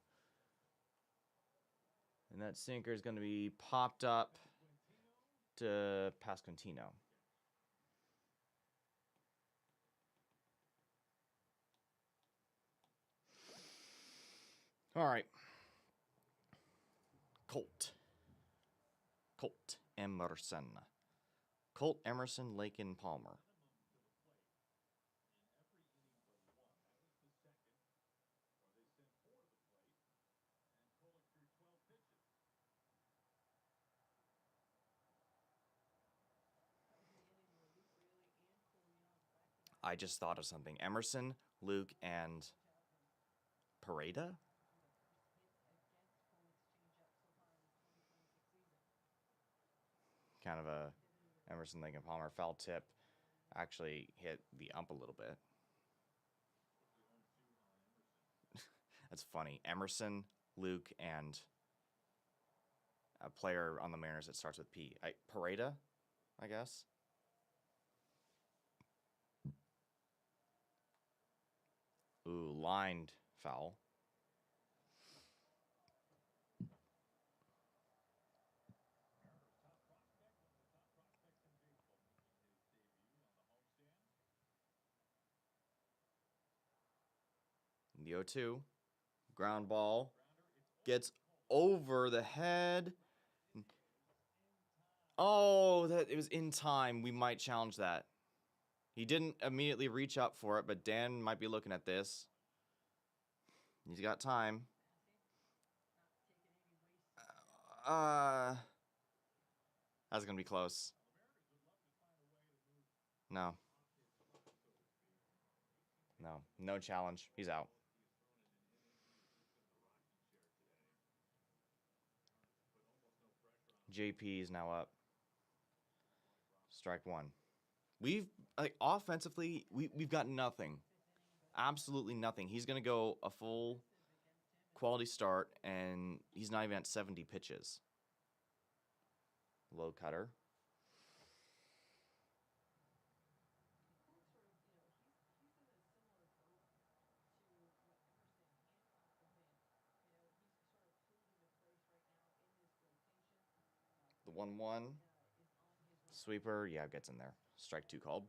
S1: And that sinker is going to be popped up to Pasquantino. All right. Colt Emerson. Colt Emerson, Lakin, Palmer. I just thought of something. Emerson, Luke, and Pareda? Kind of a Emerson, Lakin, Palmer foul tip. Actually hit the ump a little bit. That's funny. Emerson, Luke, and a player on the Mariners that starts with P. Pareda, I guess. Ooh, lined foul. The 0-2. Ground ball. Gets over the head. Oh, it was in time. We might challenge that. He didn't immediately reach up for it, but Dan might be looking at this. He's got time. That's going to be close. No. No challenge. He's out. JP is now up. Strike 1. We've offensively, we've got nothing. Absolutely nothing. He's going to go a full quality start, and he's not even at 70 pitches. Low cutter. The 1-1. Sweeper, yeah, gets in there. Strike 2 called.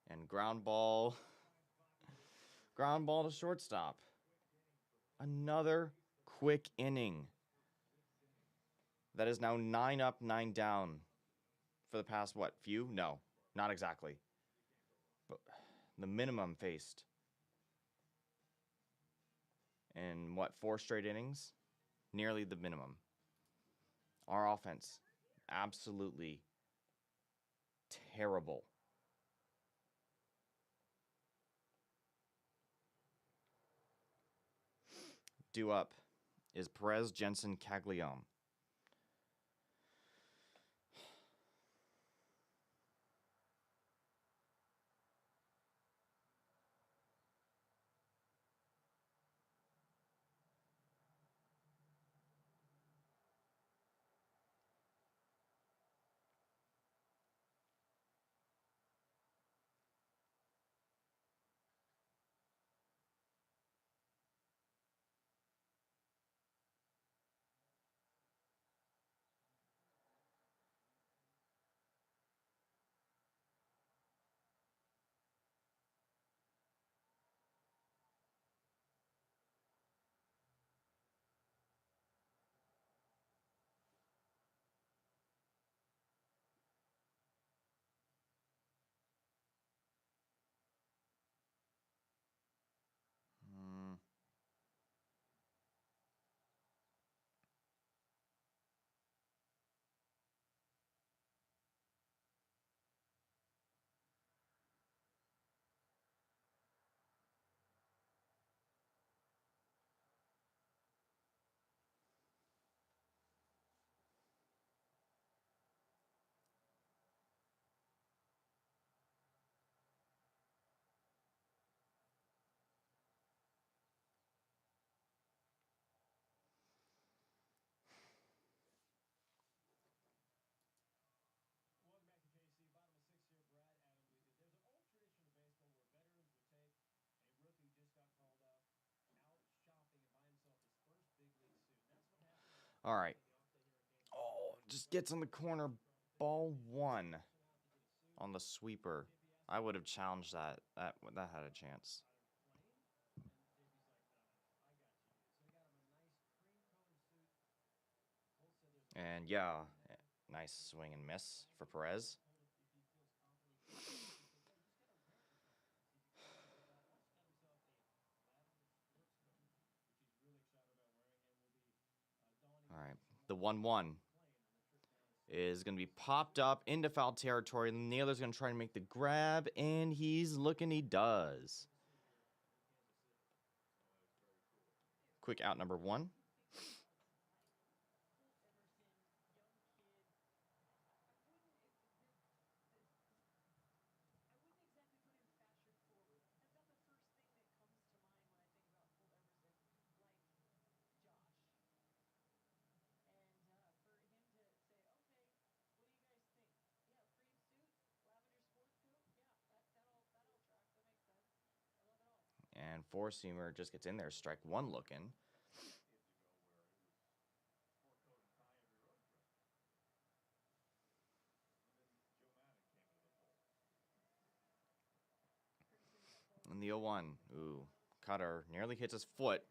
S1: And ground ball. Ground ball to shortstop. Another quick inning. That is now 9 up, 9 down for the past, what, few? No, not exactly. But the minimum faced in, what, 4 straight innings? Nearly the minimum. Our offense, absolutely terrible. Due up is Perez, Jensen, Caglione. All right. Oh, just gets in the corner. Ball 1 on the sweeper. I would have challenged that. That had a chance. And yeah, nice swing and miss for Perez. All right. The 1-1 is going to be popped up into foul territory. Naylor's going to try and make the grab, and he's looking. He does. Quick out number 1. And four-seamer just gets in there. Strike 1 looking. And the 0-1. Ooh, cutter nearly hits his foot.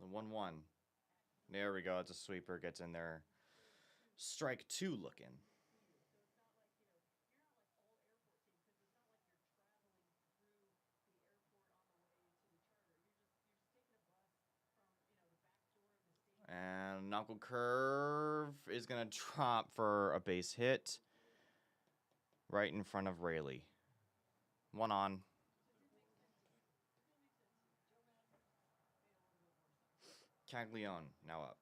S1: The 1-1. There we go. It's a sweeper. Gets in there. Strike 2 looking. And knuckle curve is going to drop for a base hit right in front of Rayleigh. 1 on. Caglione now up.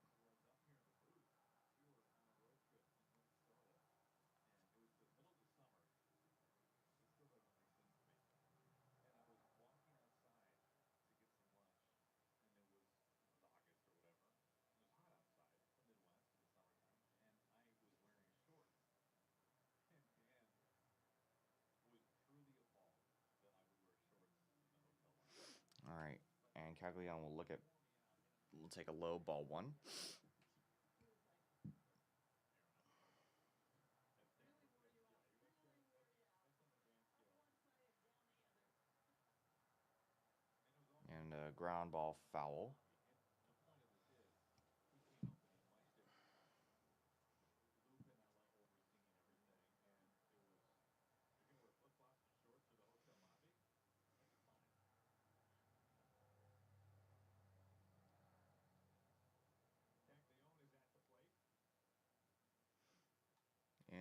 S1: All right, and Caglione will look at. We'll take a low ball one. And a ground ball foul.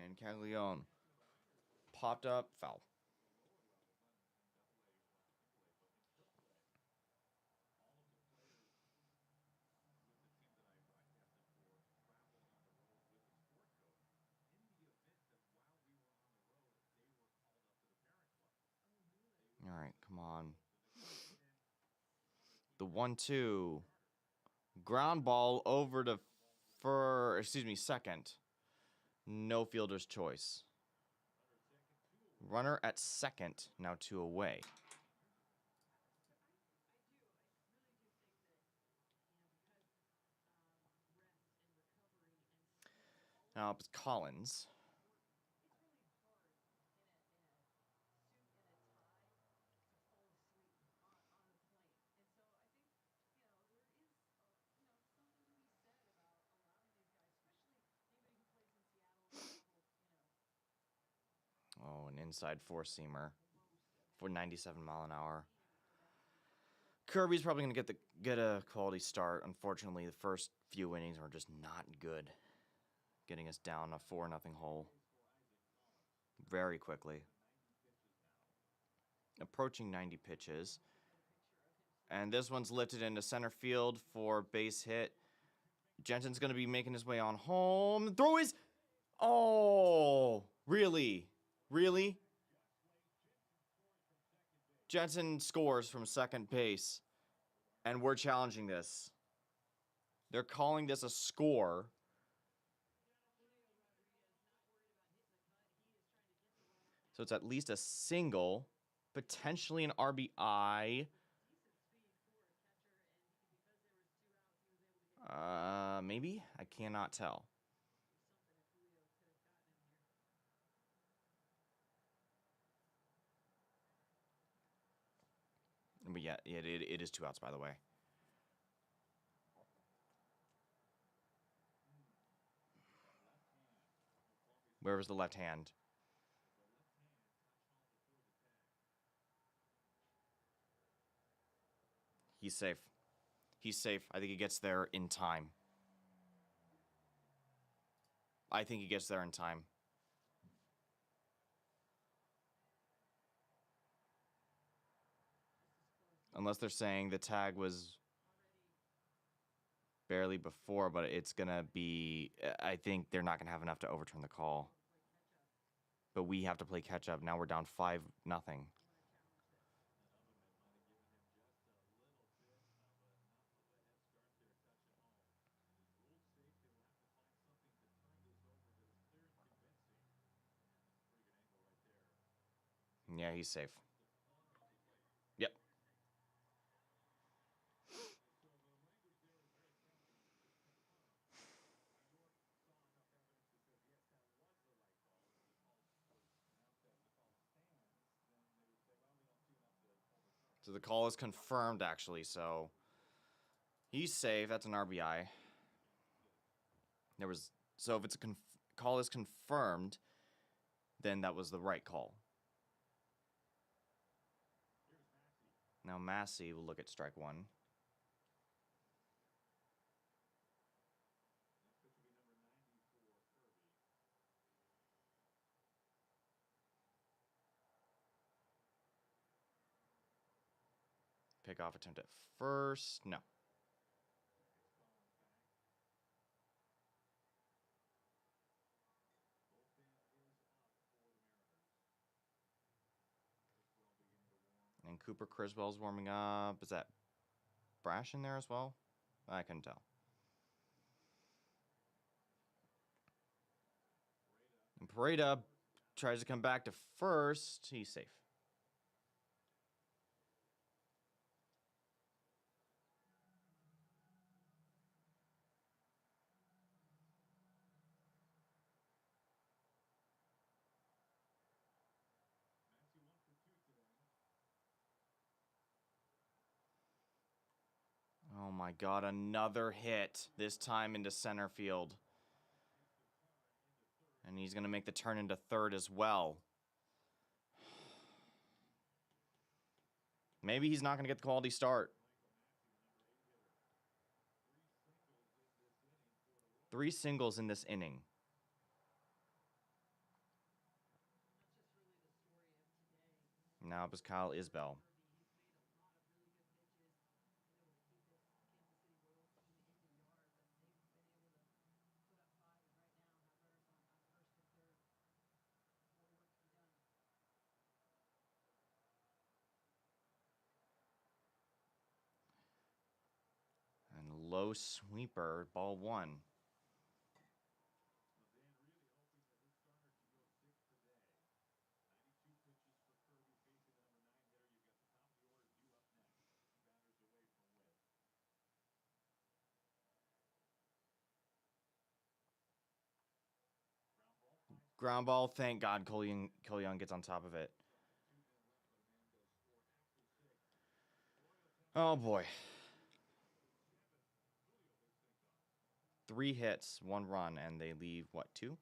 S1: And Caglione popped up, foul. All right, come on. The 1-2. Ground ball over to second. No fielder's choice. Runner at second, now 2 away. Now up is Collins. Oh, an inside four-seamer for 97 mile an hour. Kirby's probably going to get a quality start. Unfortunately, the first few innings were just not good, getting us down a 4-0 hole very quickly. Approaching 90 pitches. And this one's lifted into center field for base hit. Jensen's going to be making his way on home. The throw is... Oh, really? Really? Jensen scores from second base, and we're challenging this. They're calling this a score. So it's at least a single, potentially an RBI. Maybe? I cannot tell. But yeah, it is 2 outs, by the way. Where was the left hand? He's safe. He's safe. I think he gets there in time. I think he gets there in time. Unless they're saying the tag was barely before, but it's going to be... I think they're not going to have enough to overturn the call. But we have to play catch-up. Now we're down 5-0. Yeah, he's safe. Yep. So the call is confirmed, actually, so he's safe. That's an RBI. So if it's a call is confirmed, then that was the right call. Now Massey will look at strike one. Pickoff attempt at first. No. Cooper Criswell's warming up. Is that Brash in there as well? I couldn't tell. And Pareda tries to come back to first. He's safe. Oh my god, another hit. This time into center field. And he's going to make the turn into third as well. Maybe he's not going to get the quality start. 3 singles in this inning. Now it's Kyle Isbell. And low sweeper, ball 1. Ground ball, thank God Cole Young gets on top of it. Oh boy. 3 hits, 1 run, and they leave, what, 2?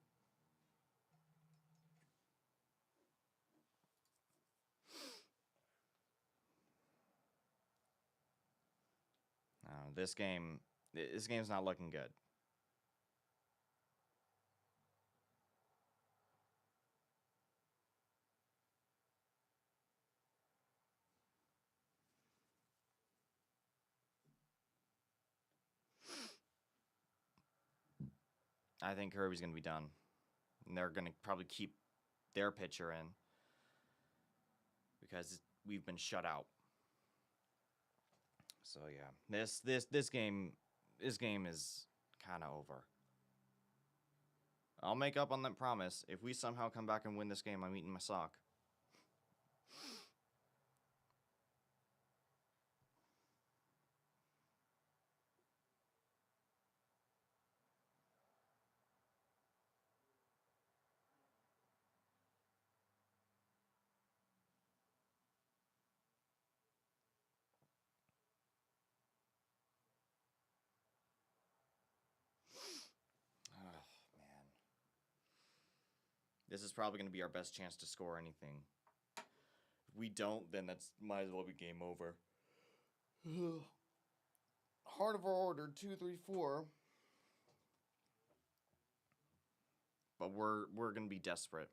S1: This game's not looking good. I think Kirby's going to be done. And they're going to probably keep their pitcher in because we've been shut out. So yeah, this game is kind of over. I'll make up on that promise. If we somehow come back and win this game, I'm eating my sock. Oh, man. This is probably going to be our best chance to score anything. If we don't, then that's might as well be game over. Heart of our order, 2, 3, 4. But we're going to be desperate.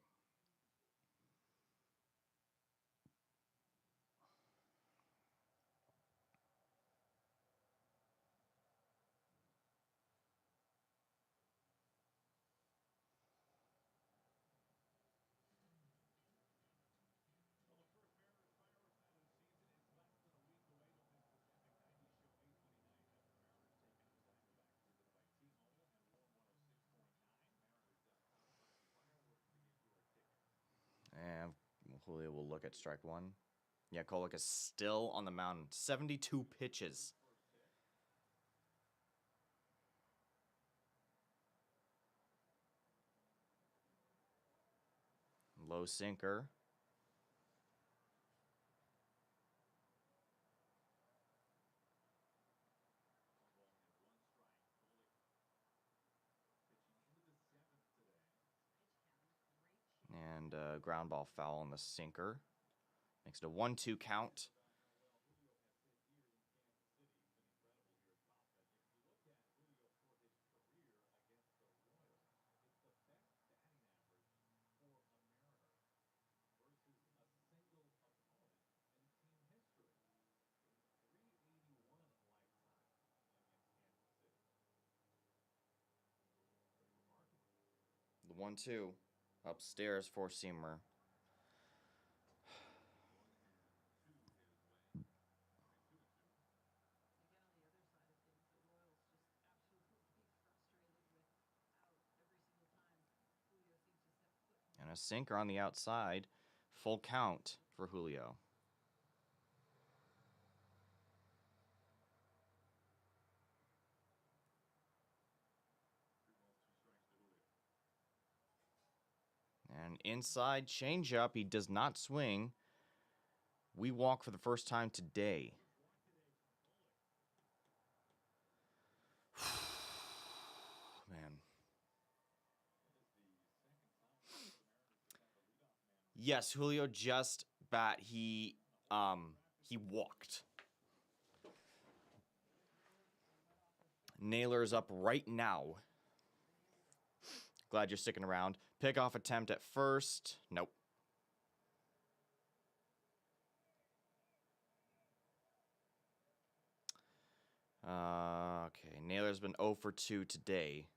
S1: And Julio will look at strike 1. Yeah, Kolek is still on the mound. 72 pitches. Low sinker. And ground ball foul on the sinker. Makes it a 1-2 count. The 1-2. Upstairs, 4-seamer. A sinker on the outside. Full count for Julio. And inside changeup, he does not swing. We walk for the first time today. Man. Yes, Julio just bat. He walked. Naylor's up right now. Glad you're sticking around. Pickoff attempt at first. Nope. Okay, Naylor's been 0 for 2 today.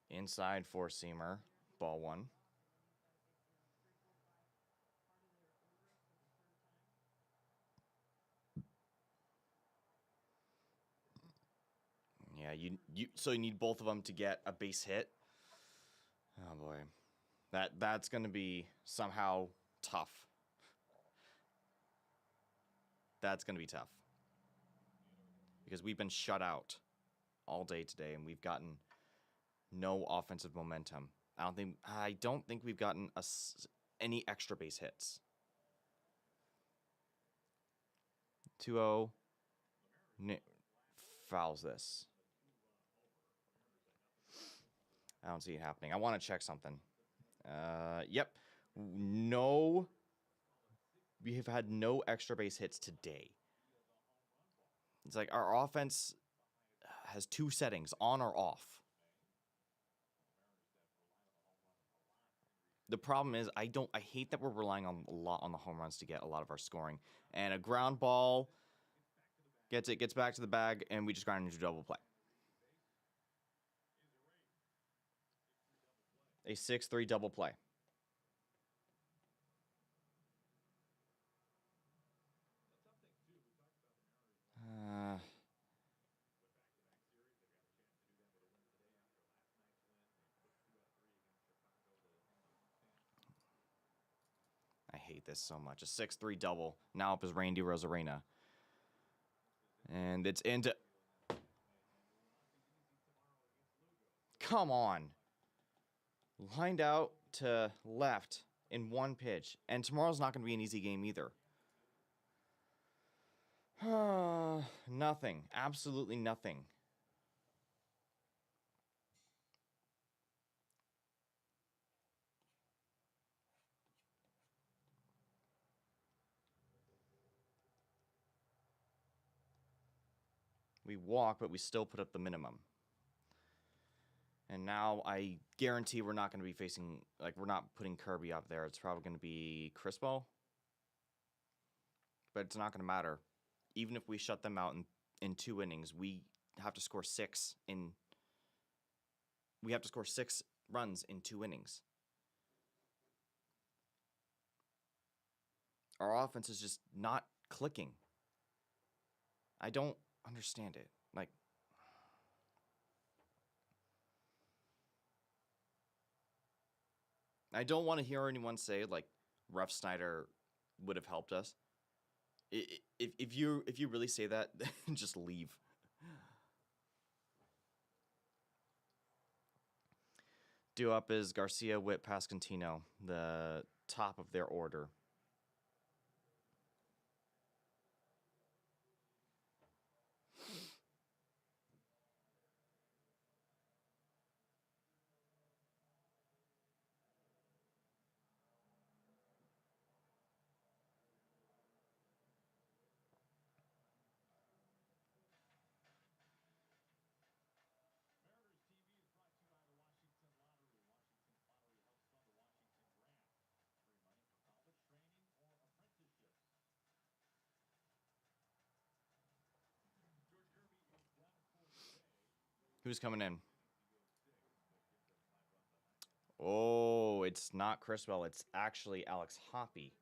S1: Inside four-seamer. Ball one. Yeah, so you need both of them to get a base hit. Oh boy. That's going to be somehow tough. That's going to be tough. Because we've been shut out all day today and we've gotten no offensive momentum. I don't think we've gotten any extra base hits. 2-0. Fouls this. I don't see it happening. I want to check something. Yep. No. We have had no extra base hits today. It's like our offense has two settings, on or off. The problem is I hate that we're relying on a lot on the home runs to get a lot of our scoring. And a ground ball gets back to the bag, and we just grind into double play. A 6-3 double play. I hate this so much. A 6-3 double. Now up is Randy Rosarena. And it's into... Come on. Lined out to left in one pitch. And tomorrow's not going to be an easy game either. Nothing. Absolutely nothing. We walk, but we still put up the minimum. And now I guarantee we're not going to be facing, like, we're not putting Kirby up there. It's probably going to be Crispo. But it's not going to matter. Even if we shut them out in 2 innings, we have to score 6 in... We have to score 6 runs in 2 innings. Our offense is just not clicking. I don't understand it. Like... I don't want to hear anyone say, like, Ref Snyder would have helped us. If you really say that, just leave. Due up is Garcia, Witt, Pascantino, the top of their order. Who's coming in? Oh, it's not Criswell. It's actually Alex Hoppy.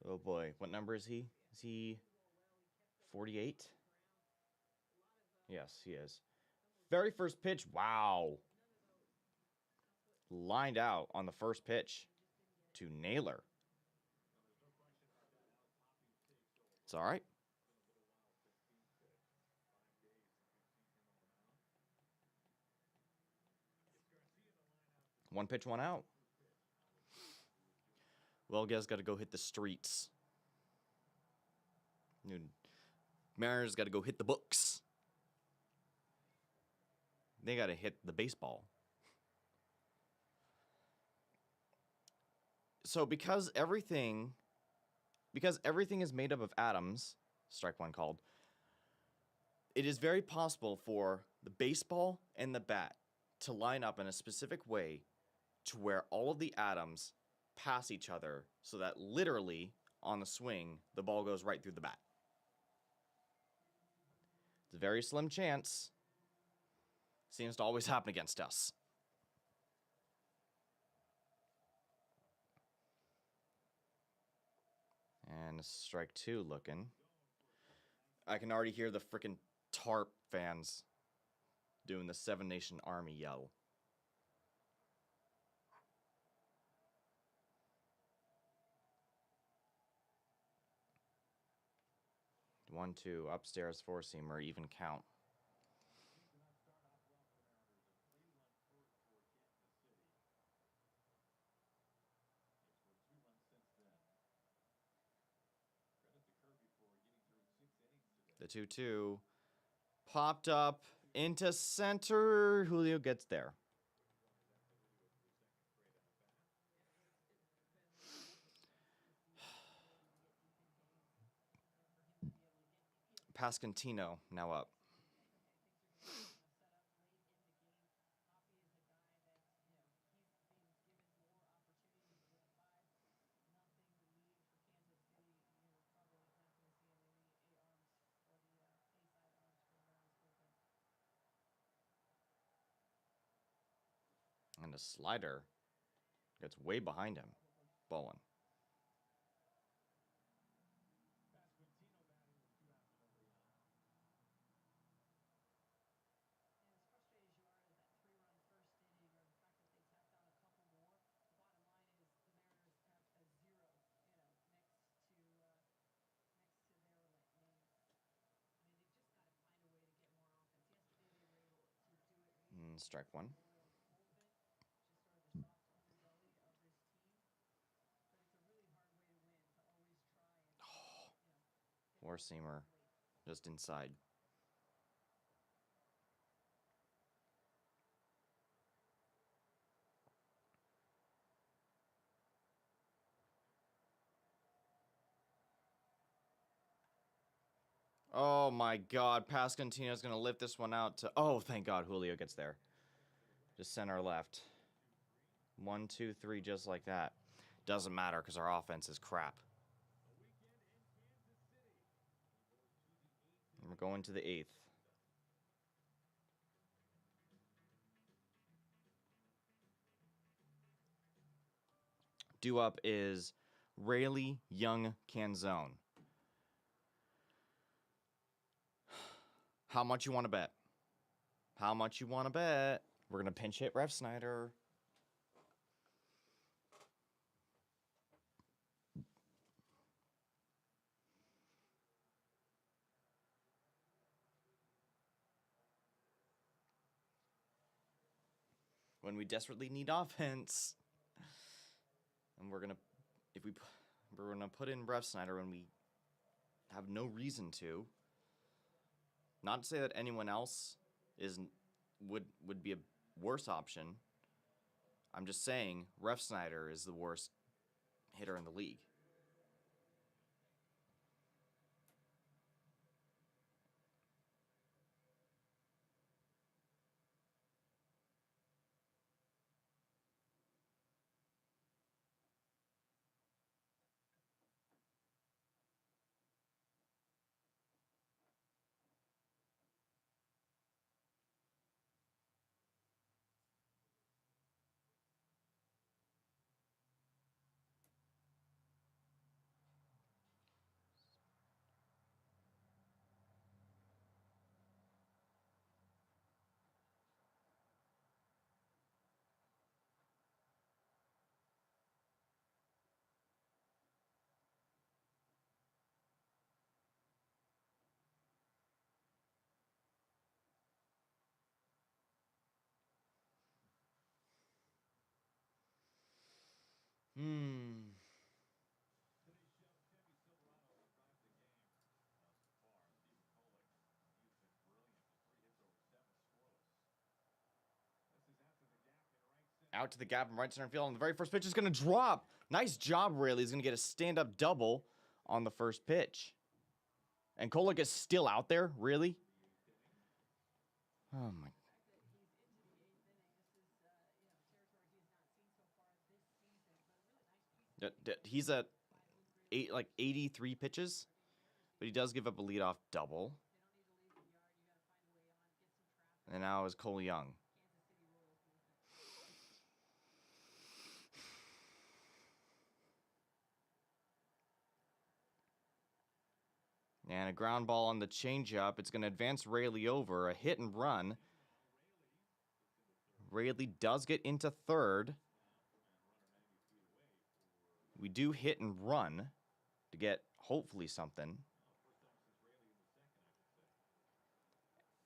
S1: Oh boy, what number is he? Is he 48? Yes, he is. Very first pitch. Wow. Lined out on the first pitch to Naylor. It's all right. One pitch, one out. Well, guys, got to go hit the streets. Mariners got to go hit the books. They got to hit the baseball. So because everything is made up of atoms, strike one called, it is very possible for the baseball and the bat to line up in a specific way to where all of the atoms pass each other so that literally on the swing, the ball goes right through the bat. It's a very slim chance. Seems to always happen against us. And strike two looking. I can already hear the freaking TARP fans doing the Seven Nation Army yell. One, two, upstairs, four-seamer, even count. The 2-2 popped up into center. Julio gets there. Pascantino now up. And a slider gets way behind him. Bowen. Strike one. Four-seamer just inside. Oh my God, Pascantino's gonna lift this one out to. Oh, thank God, Julio gets there. Just center left. 1, 2, 3, just like that. Doesn't matter because our offense is crap. And we're going to the 8th. Due up is Rayleigh Young Canzone. How much you want to bet? How much you want to bet? We're going to pinch hit Refsnyder. When we desperately need offense. And we're going to, we're going to put in Refsnyder when we have no reason to. Not to say that anyone else would be a worse option. I'm just saying Refsnyder is the worst hitter in the league. Out to the gap in right center field, and the very first pitch is going to drop. Nice job, Rayleigh. He's going to get a stand-up double on the first pitch. And Kolek is still out there? Really? Oh, my. He's at 83 pitches, but he does give up a leadoff double. And now is Cole Young. And a ground ball on the changeup. It's going to advance Rayleigh over. A hit and run. Rayleigh does get into third. We do hit and run to get hopefully something.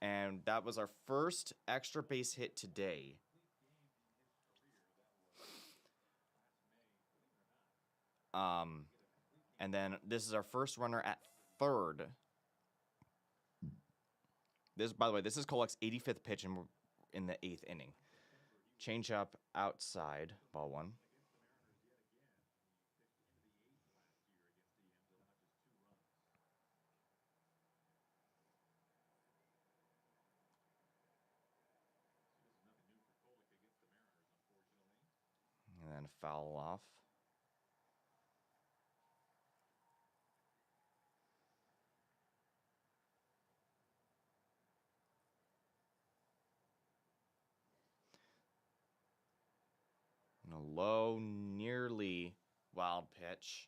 S1: And that was our first extra base hit today. And then this is our first runner at third. This, by the way, this is Kolek's 85th pitch in the 8th inning. Changeup outside, ball one. And then foul off. And a low, nearly wild pitch.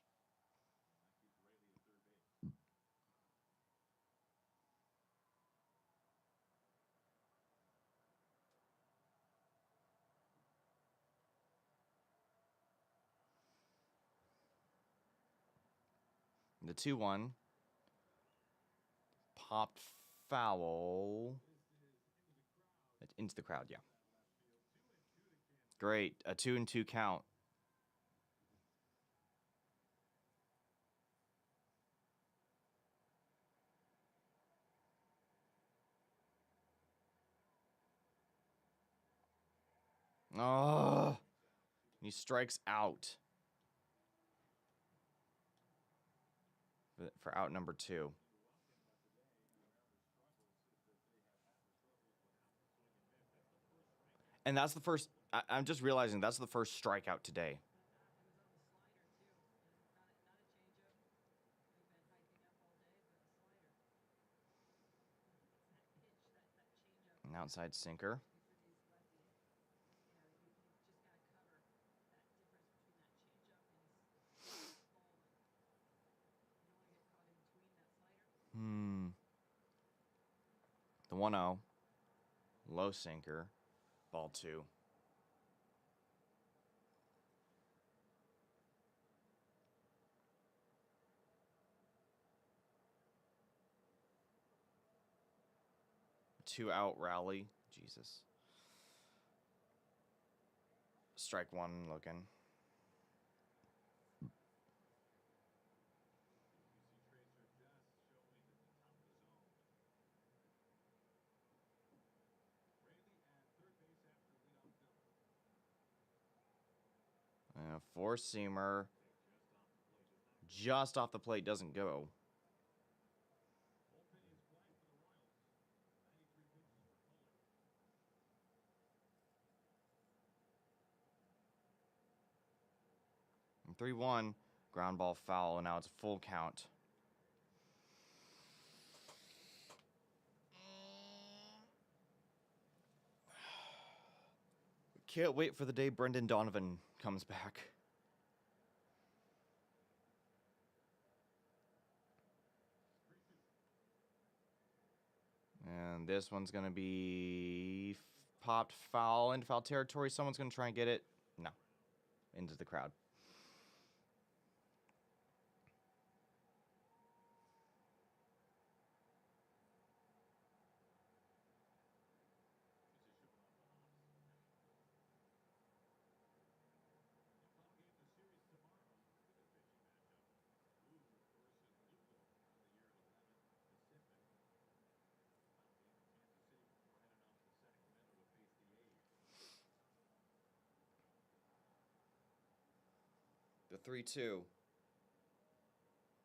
S1: The 2-1. Popped foul. Into the crowd, yeah. Great. A 2-2 count. Oh, he strikes out for out number 2. And that's the first, I'm just realizing that's the first strikeout today. An outside sinker. The 1-0. Low sinker. Ball 2. Two-out rally. Jesus. Strike one looking. Four-seamer. Just off the plate, doesn't go. And 3-1. Ground ball foul, and now it's a full count. Can't wait for the day Brendan Donovan comes back. And this one's going to be popped foul into foul territory. Someone's going to try and get it. No. Into the crowd. 3-2.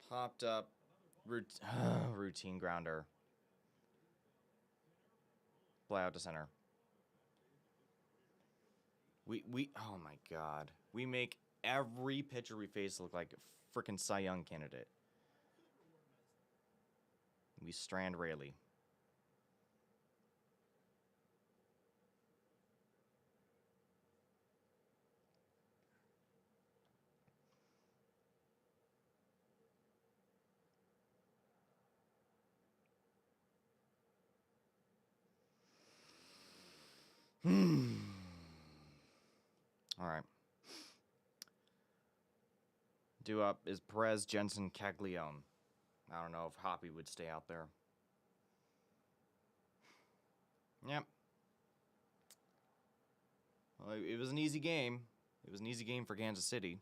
S1: Popped up. Routine grounder. Fly out to center. Oh my god. We make every pitcher we face look like a freaking Cy Young candidate. We strand Rayleigh. All right. Due up is Perez, Jensen, Caglione. I don't know if Hoppy would stay out there. Yep. Well, it was an easy game. It was an easy game for Kansas City.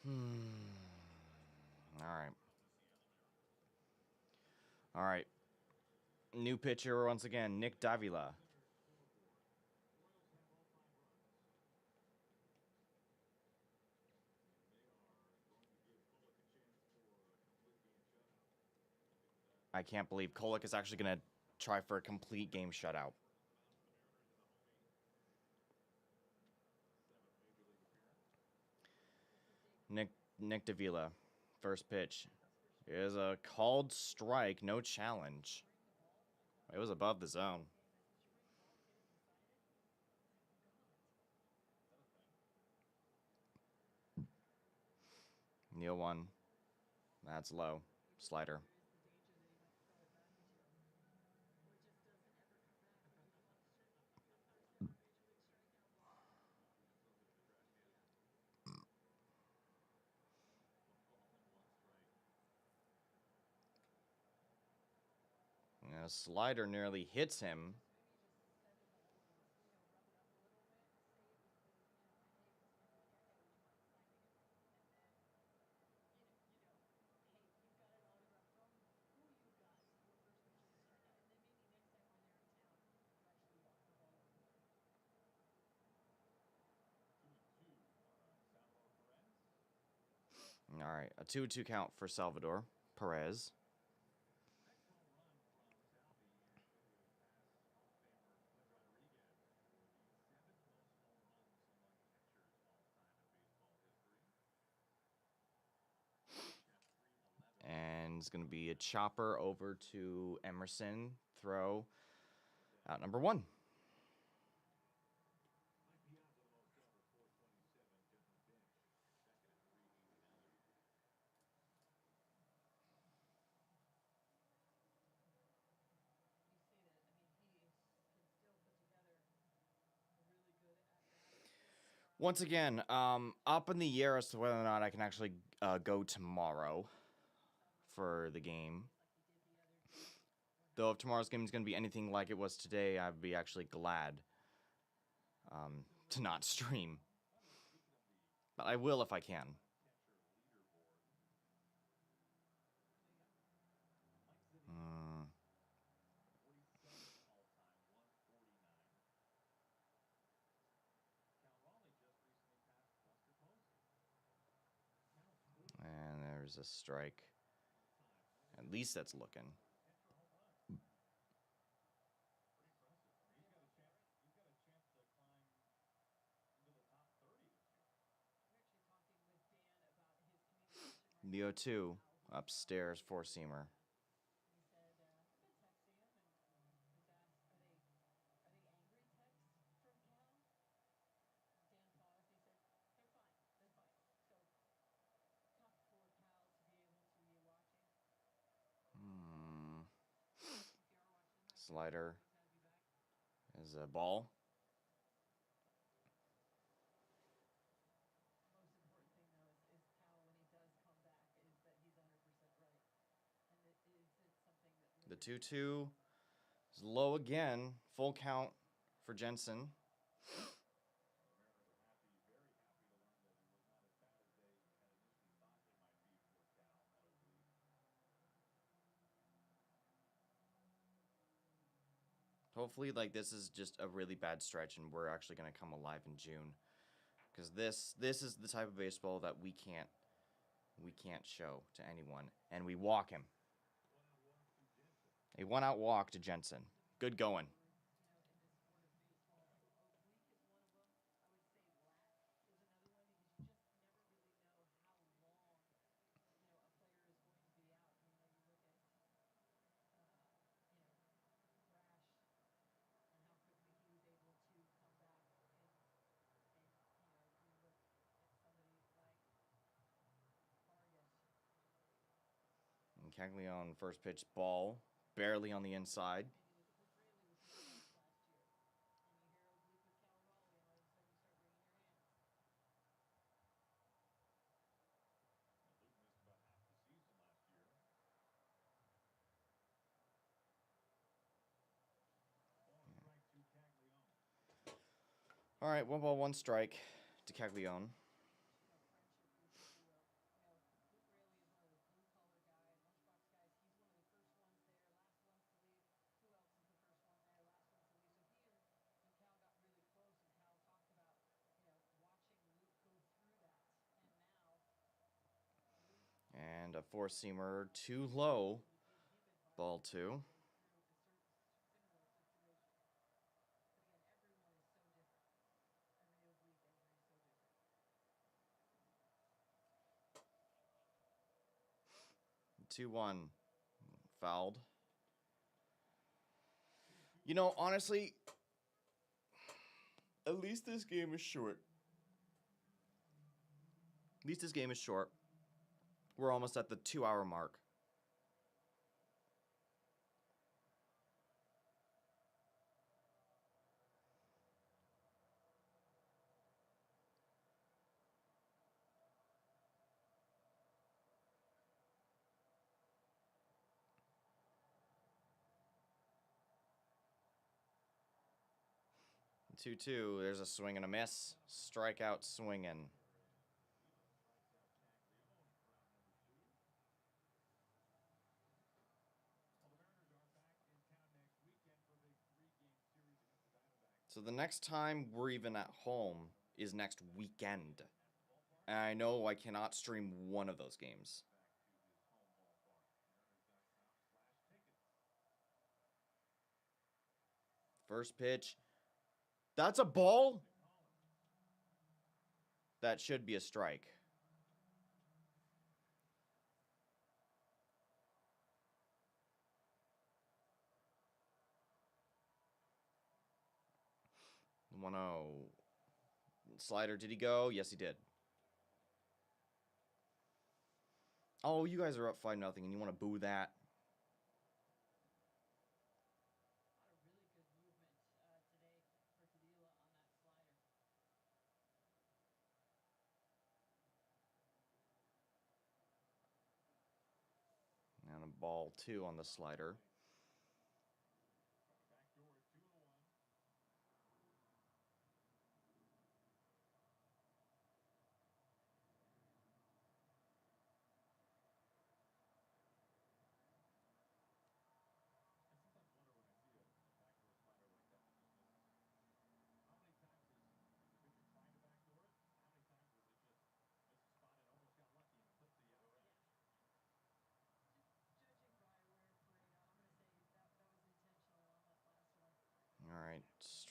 S1: All right. All right. New pitcher once again, Nick Davila. I can't believe Kolek is actually going to try for a complete game shutout. Nick Davila, first pitch. Is a called strike, no challenge. It was above the zone. Neil 1. That's low. Slider. Slider nearly hits him. All right, a 2-2 count for Salvador Perez. And it's going to be a chopper over to Emerson. Throw out number 1. Once again, up in the air as to whether or not I can actually go tomorrow for the game. Though if tomorrow's game is going to be anything like it was today, I'd be actually glad to not stream. But I will if I can. And there's There's a strike. At least that's looking. The 0-2 upstairs, four-seamer. Slider is a ball. The 2-2 is low again. Full count for Jensen. Hopefully, like, this is just a really bad stretch, and we're actually going to come alive in June, because this is the type of baseball that we can't show to anyone, and we walk him. A one-out walk to Jensen. Good going. And Caglione, first pitch ball, barely on the inside. All right, 1 ball, 1 strike to Caglione. And a four-seamer too low. Ball 2. 2-1. Fouled. You know, honestly, at least this game is short. At least this game is short. We're almost at the 2-hour mark. Two. There's a swing and a miss. Strikeout swinging. So the next time we're even at home is next weekend. And I know I cannot stream one of those games. First pitch. That's a ball? That should be a strike. The 1-0. Slider, did he go? Yes, he did. Oh, you guys are up 5-0 and you want to boo that? And a ball 2 on the slider.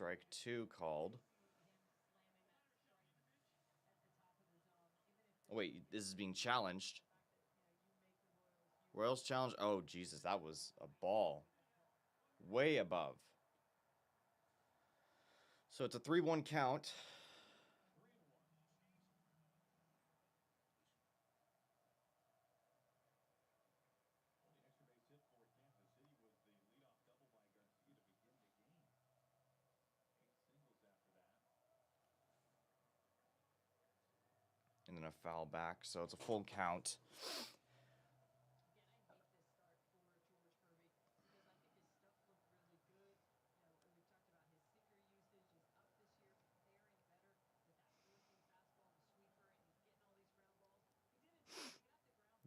S1: strike 2 called. Oh, wait, this is being challenged. Royals challenge. Oh, Jesus, that was a ball. Way above. So it's a 3-1 count. And then a foul back, so it's a full count.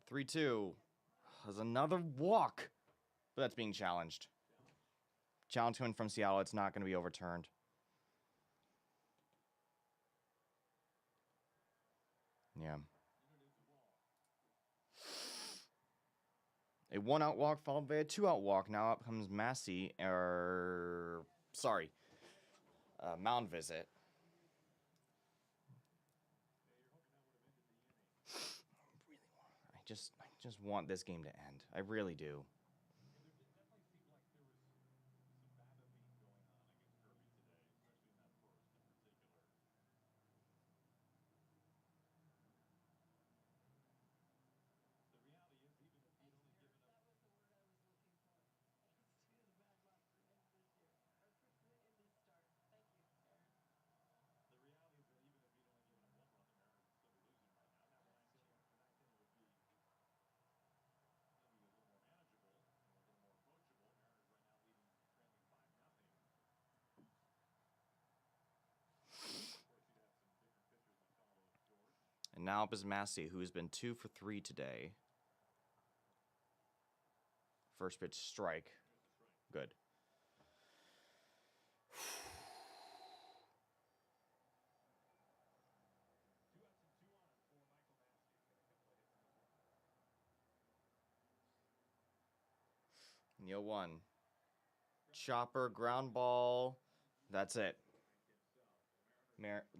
S1: Three two. There's another walk. But that's being challenged. Challenge coming from Seattle. It's not going to be overturned. Yeah. A 1-out walk followed by a 2-out walk. Now up comes Massey. Mound visit. I just want this game to end. I really do. And now up is Massey, who has been 2 for 3 today. First pitch strike. Good. Neil 1. Chopper, ground ball. That's it.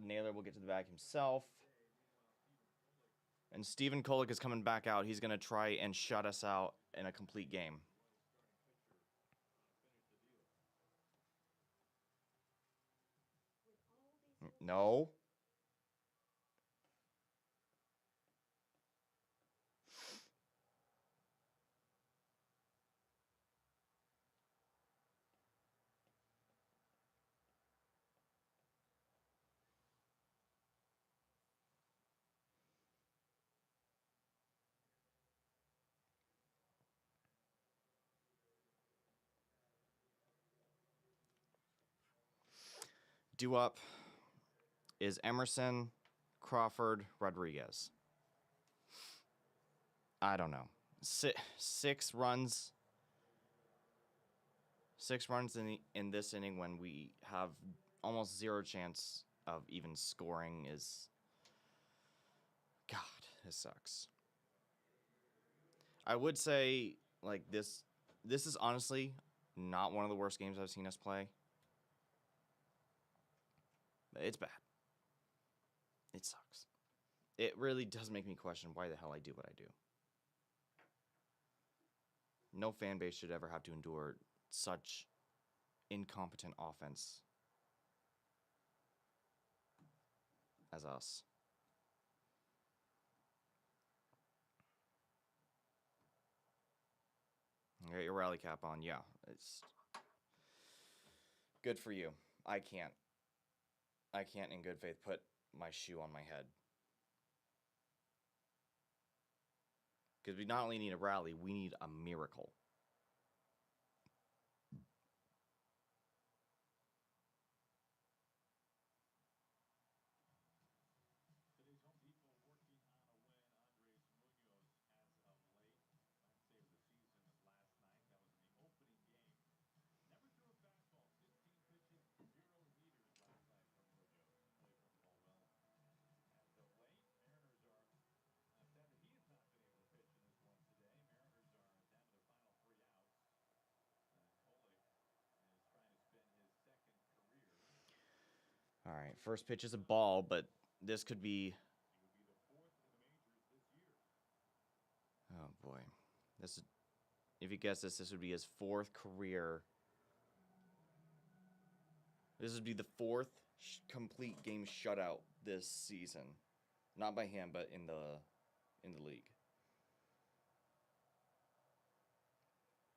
S1: Naylor will get to the bag himself. And Stephen Kolek is coming back out. He's going to try and shut us out in a complete game. No. Due up is Emerson, Crawford, Rodriguez. I don't know. 6 runs. 6 runs in this inning when we have almost 0 chance of even scoring is... God, this sucks. I would say, like, this is honestly not one of the worst games I've seen us play. It's bad. It sucks. It really does make me question why the hell I do what I do. No fan base should ever have to endure such incompetent offense as us. You got your rally cap on. Yeah, it's good for you. I can't in good faith put my shoe on my head. Because we not only need a rally, we need a miracle. right, first pitch is a ball, but this could be... Oh, boy. This is... If you guess this, this would be his 4th career. This would be the 4th complete game shutout this season. Not by him, but in the league.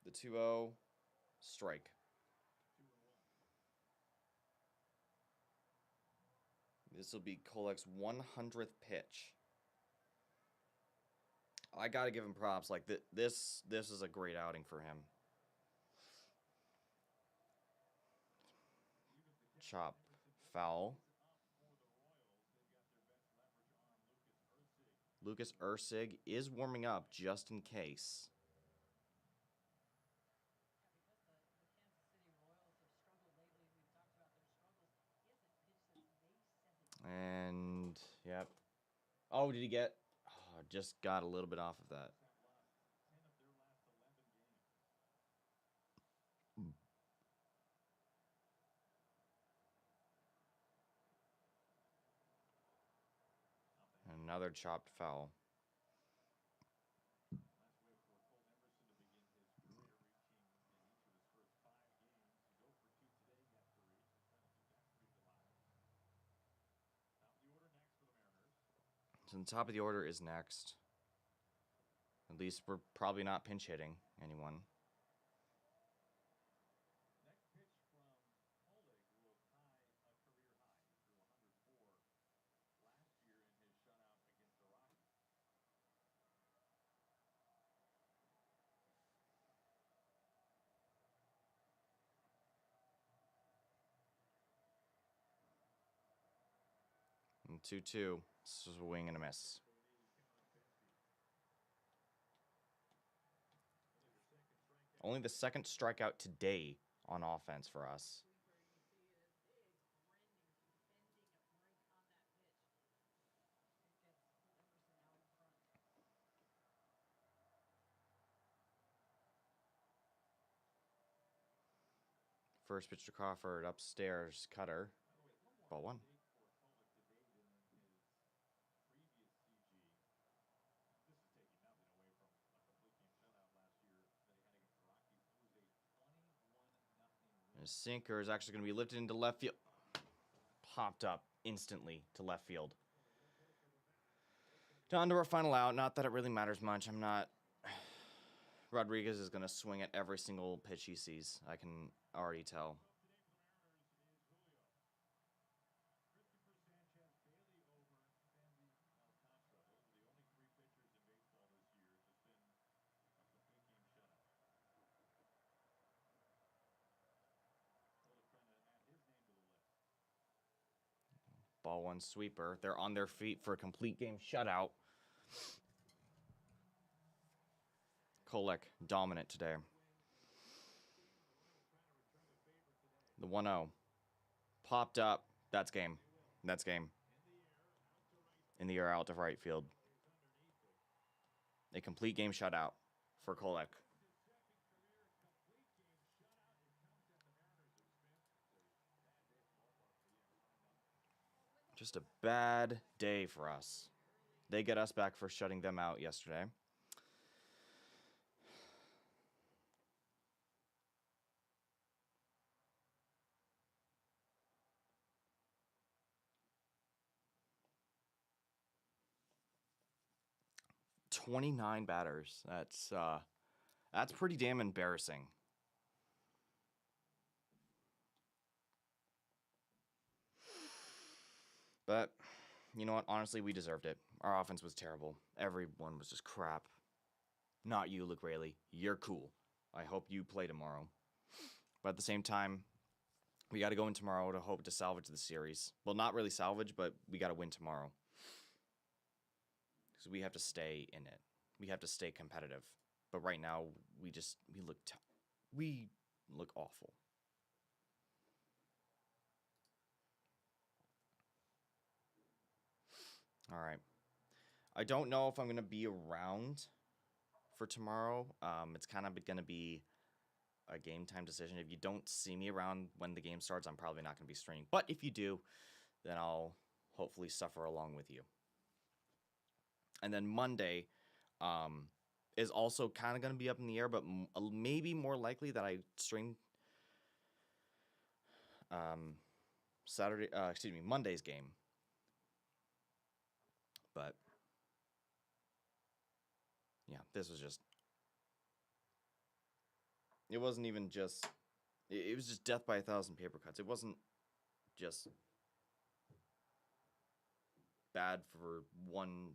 S1: The 2-0 strike. This will be Kolek's 100th pitch. I gotta give him props. Like this is a great outing for him. Chop, foul. Lucas Erceg is warming up just in case. And, yep. Oh, did he get... Oh, just got a little bit off of that. Another chopped foul. So the top of the order is next. At least we're probably not pinch hitting anyone. And 2-2. Swing and a miss. Only the 2nd strikeout today on offense for us. First pitch to Crawford, upstairs, cutter. Ball 1. His sinker is actually going to be lifted into left field. Popped up instantly to left field. Down to our final out. Not that it really matters much. I'm not... Rodriguez is going to swing at every single pitch he sees. I can already tell. Ball 1 sweeper. They're on their feet for a complete game shutout. Kolek dominant today. The 1-0. Popped up. That's game. That's game. In the air out to right field. A complete game shutout for Kolek. Just a bad day for us. They get us back for shutting them out yesterday. "29 batters. That's pretty damn embarrassing. But, you know what? Honestly, we deserved it. Our offense was terrible. Everyone was just crap. Not you, Luke Raley. You're cool. I hope you play tomorrow. But at the same time, we got to go in tomorrow to hope to salvage the series. Well, not really salvage, but we got to win tomorrow. Because we have to stay in it. We have to stay competitive. But right now, we look awful. All right. I don't know if I'm going to be around for tomorrow. It's kind of going to be a game time decision. If you don't see me around when the game starts, I'm probably not going to be streaming. But if you do, then I'll hopefully suffer along with you. And then Monday is also kind of going to be up in the air, but maybe more likely that I stream Monday's game. But yeah, this was just, it wasn't even just, it was just death by 1,000 paper cuts. It wasn't just bad for one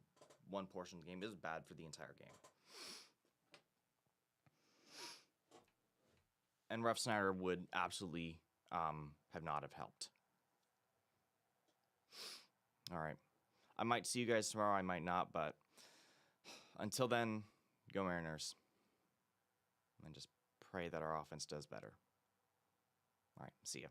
S1: portion of the game. It was bad for the entire game. And Ref Snyder would absolutely have not have helped. All right. I might see you guys tomorrow. I might not, but until then, go Mariners. And just pray that our offense does better. All right. See ya.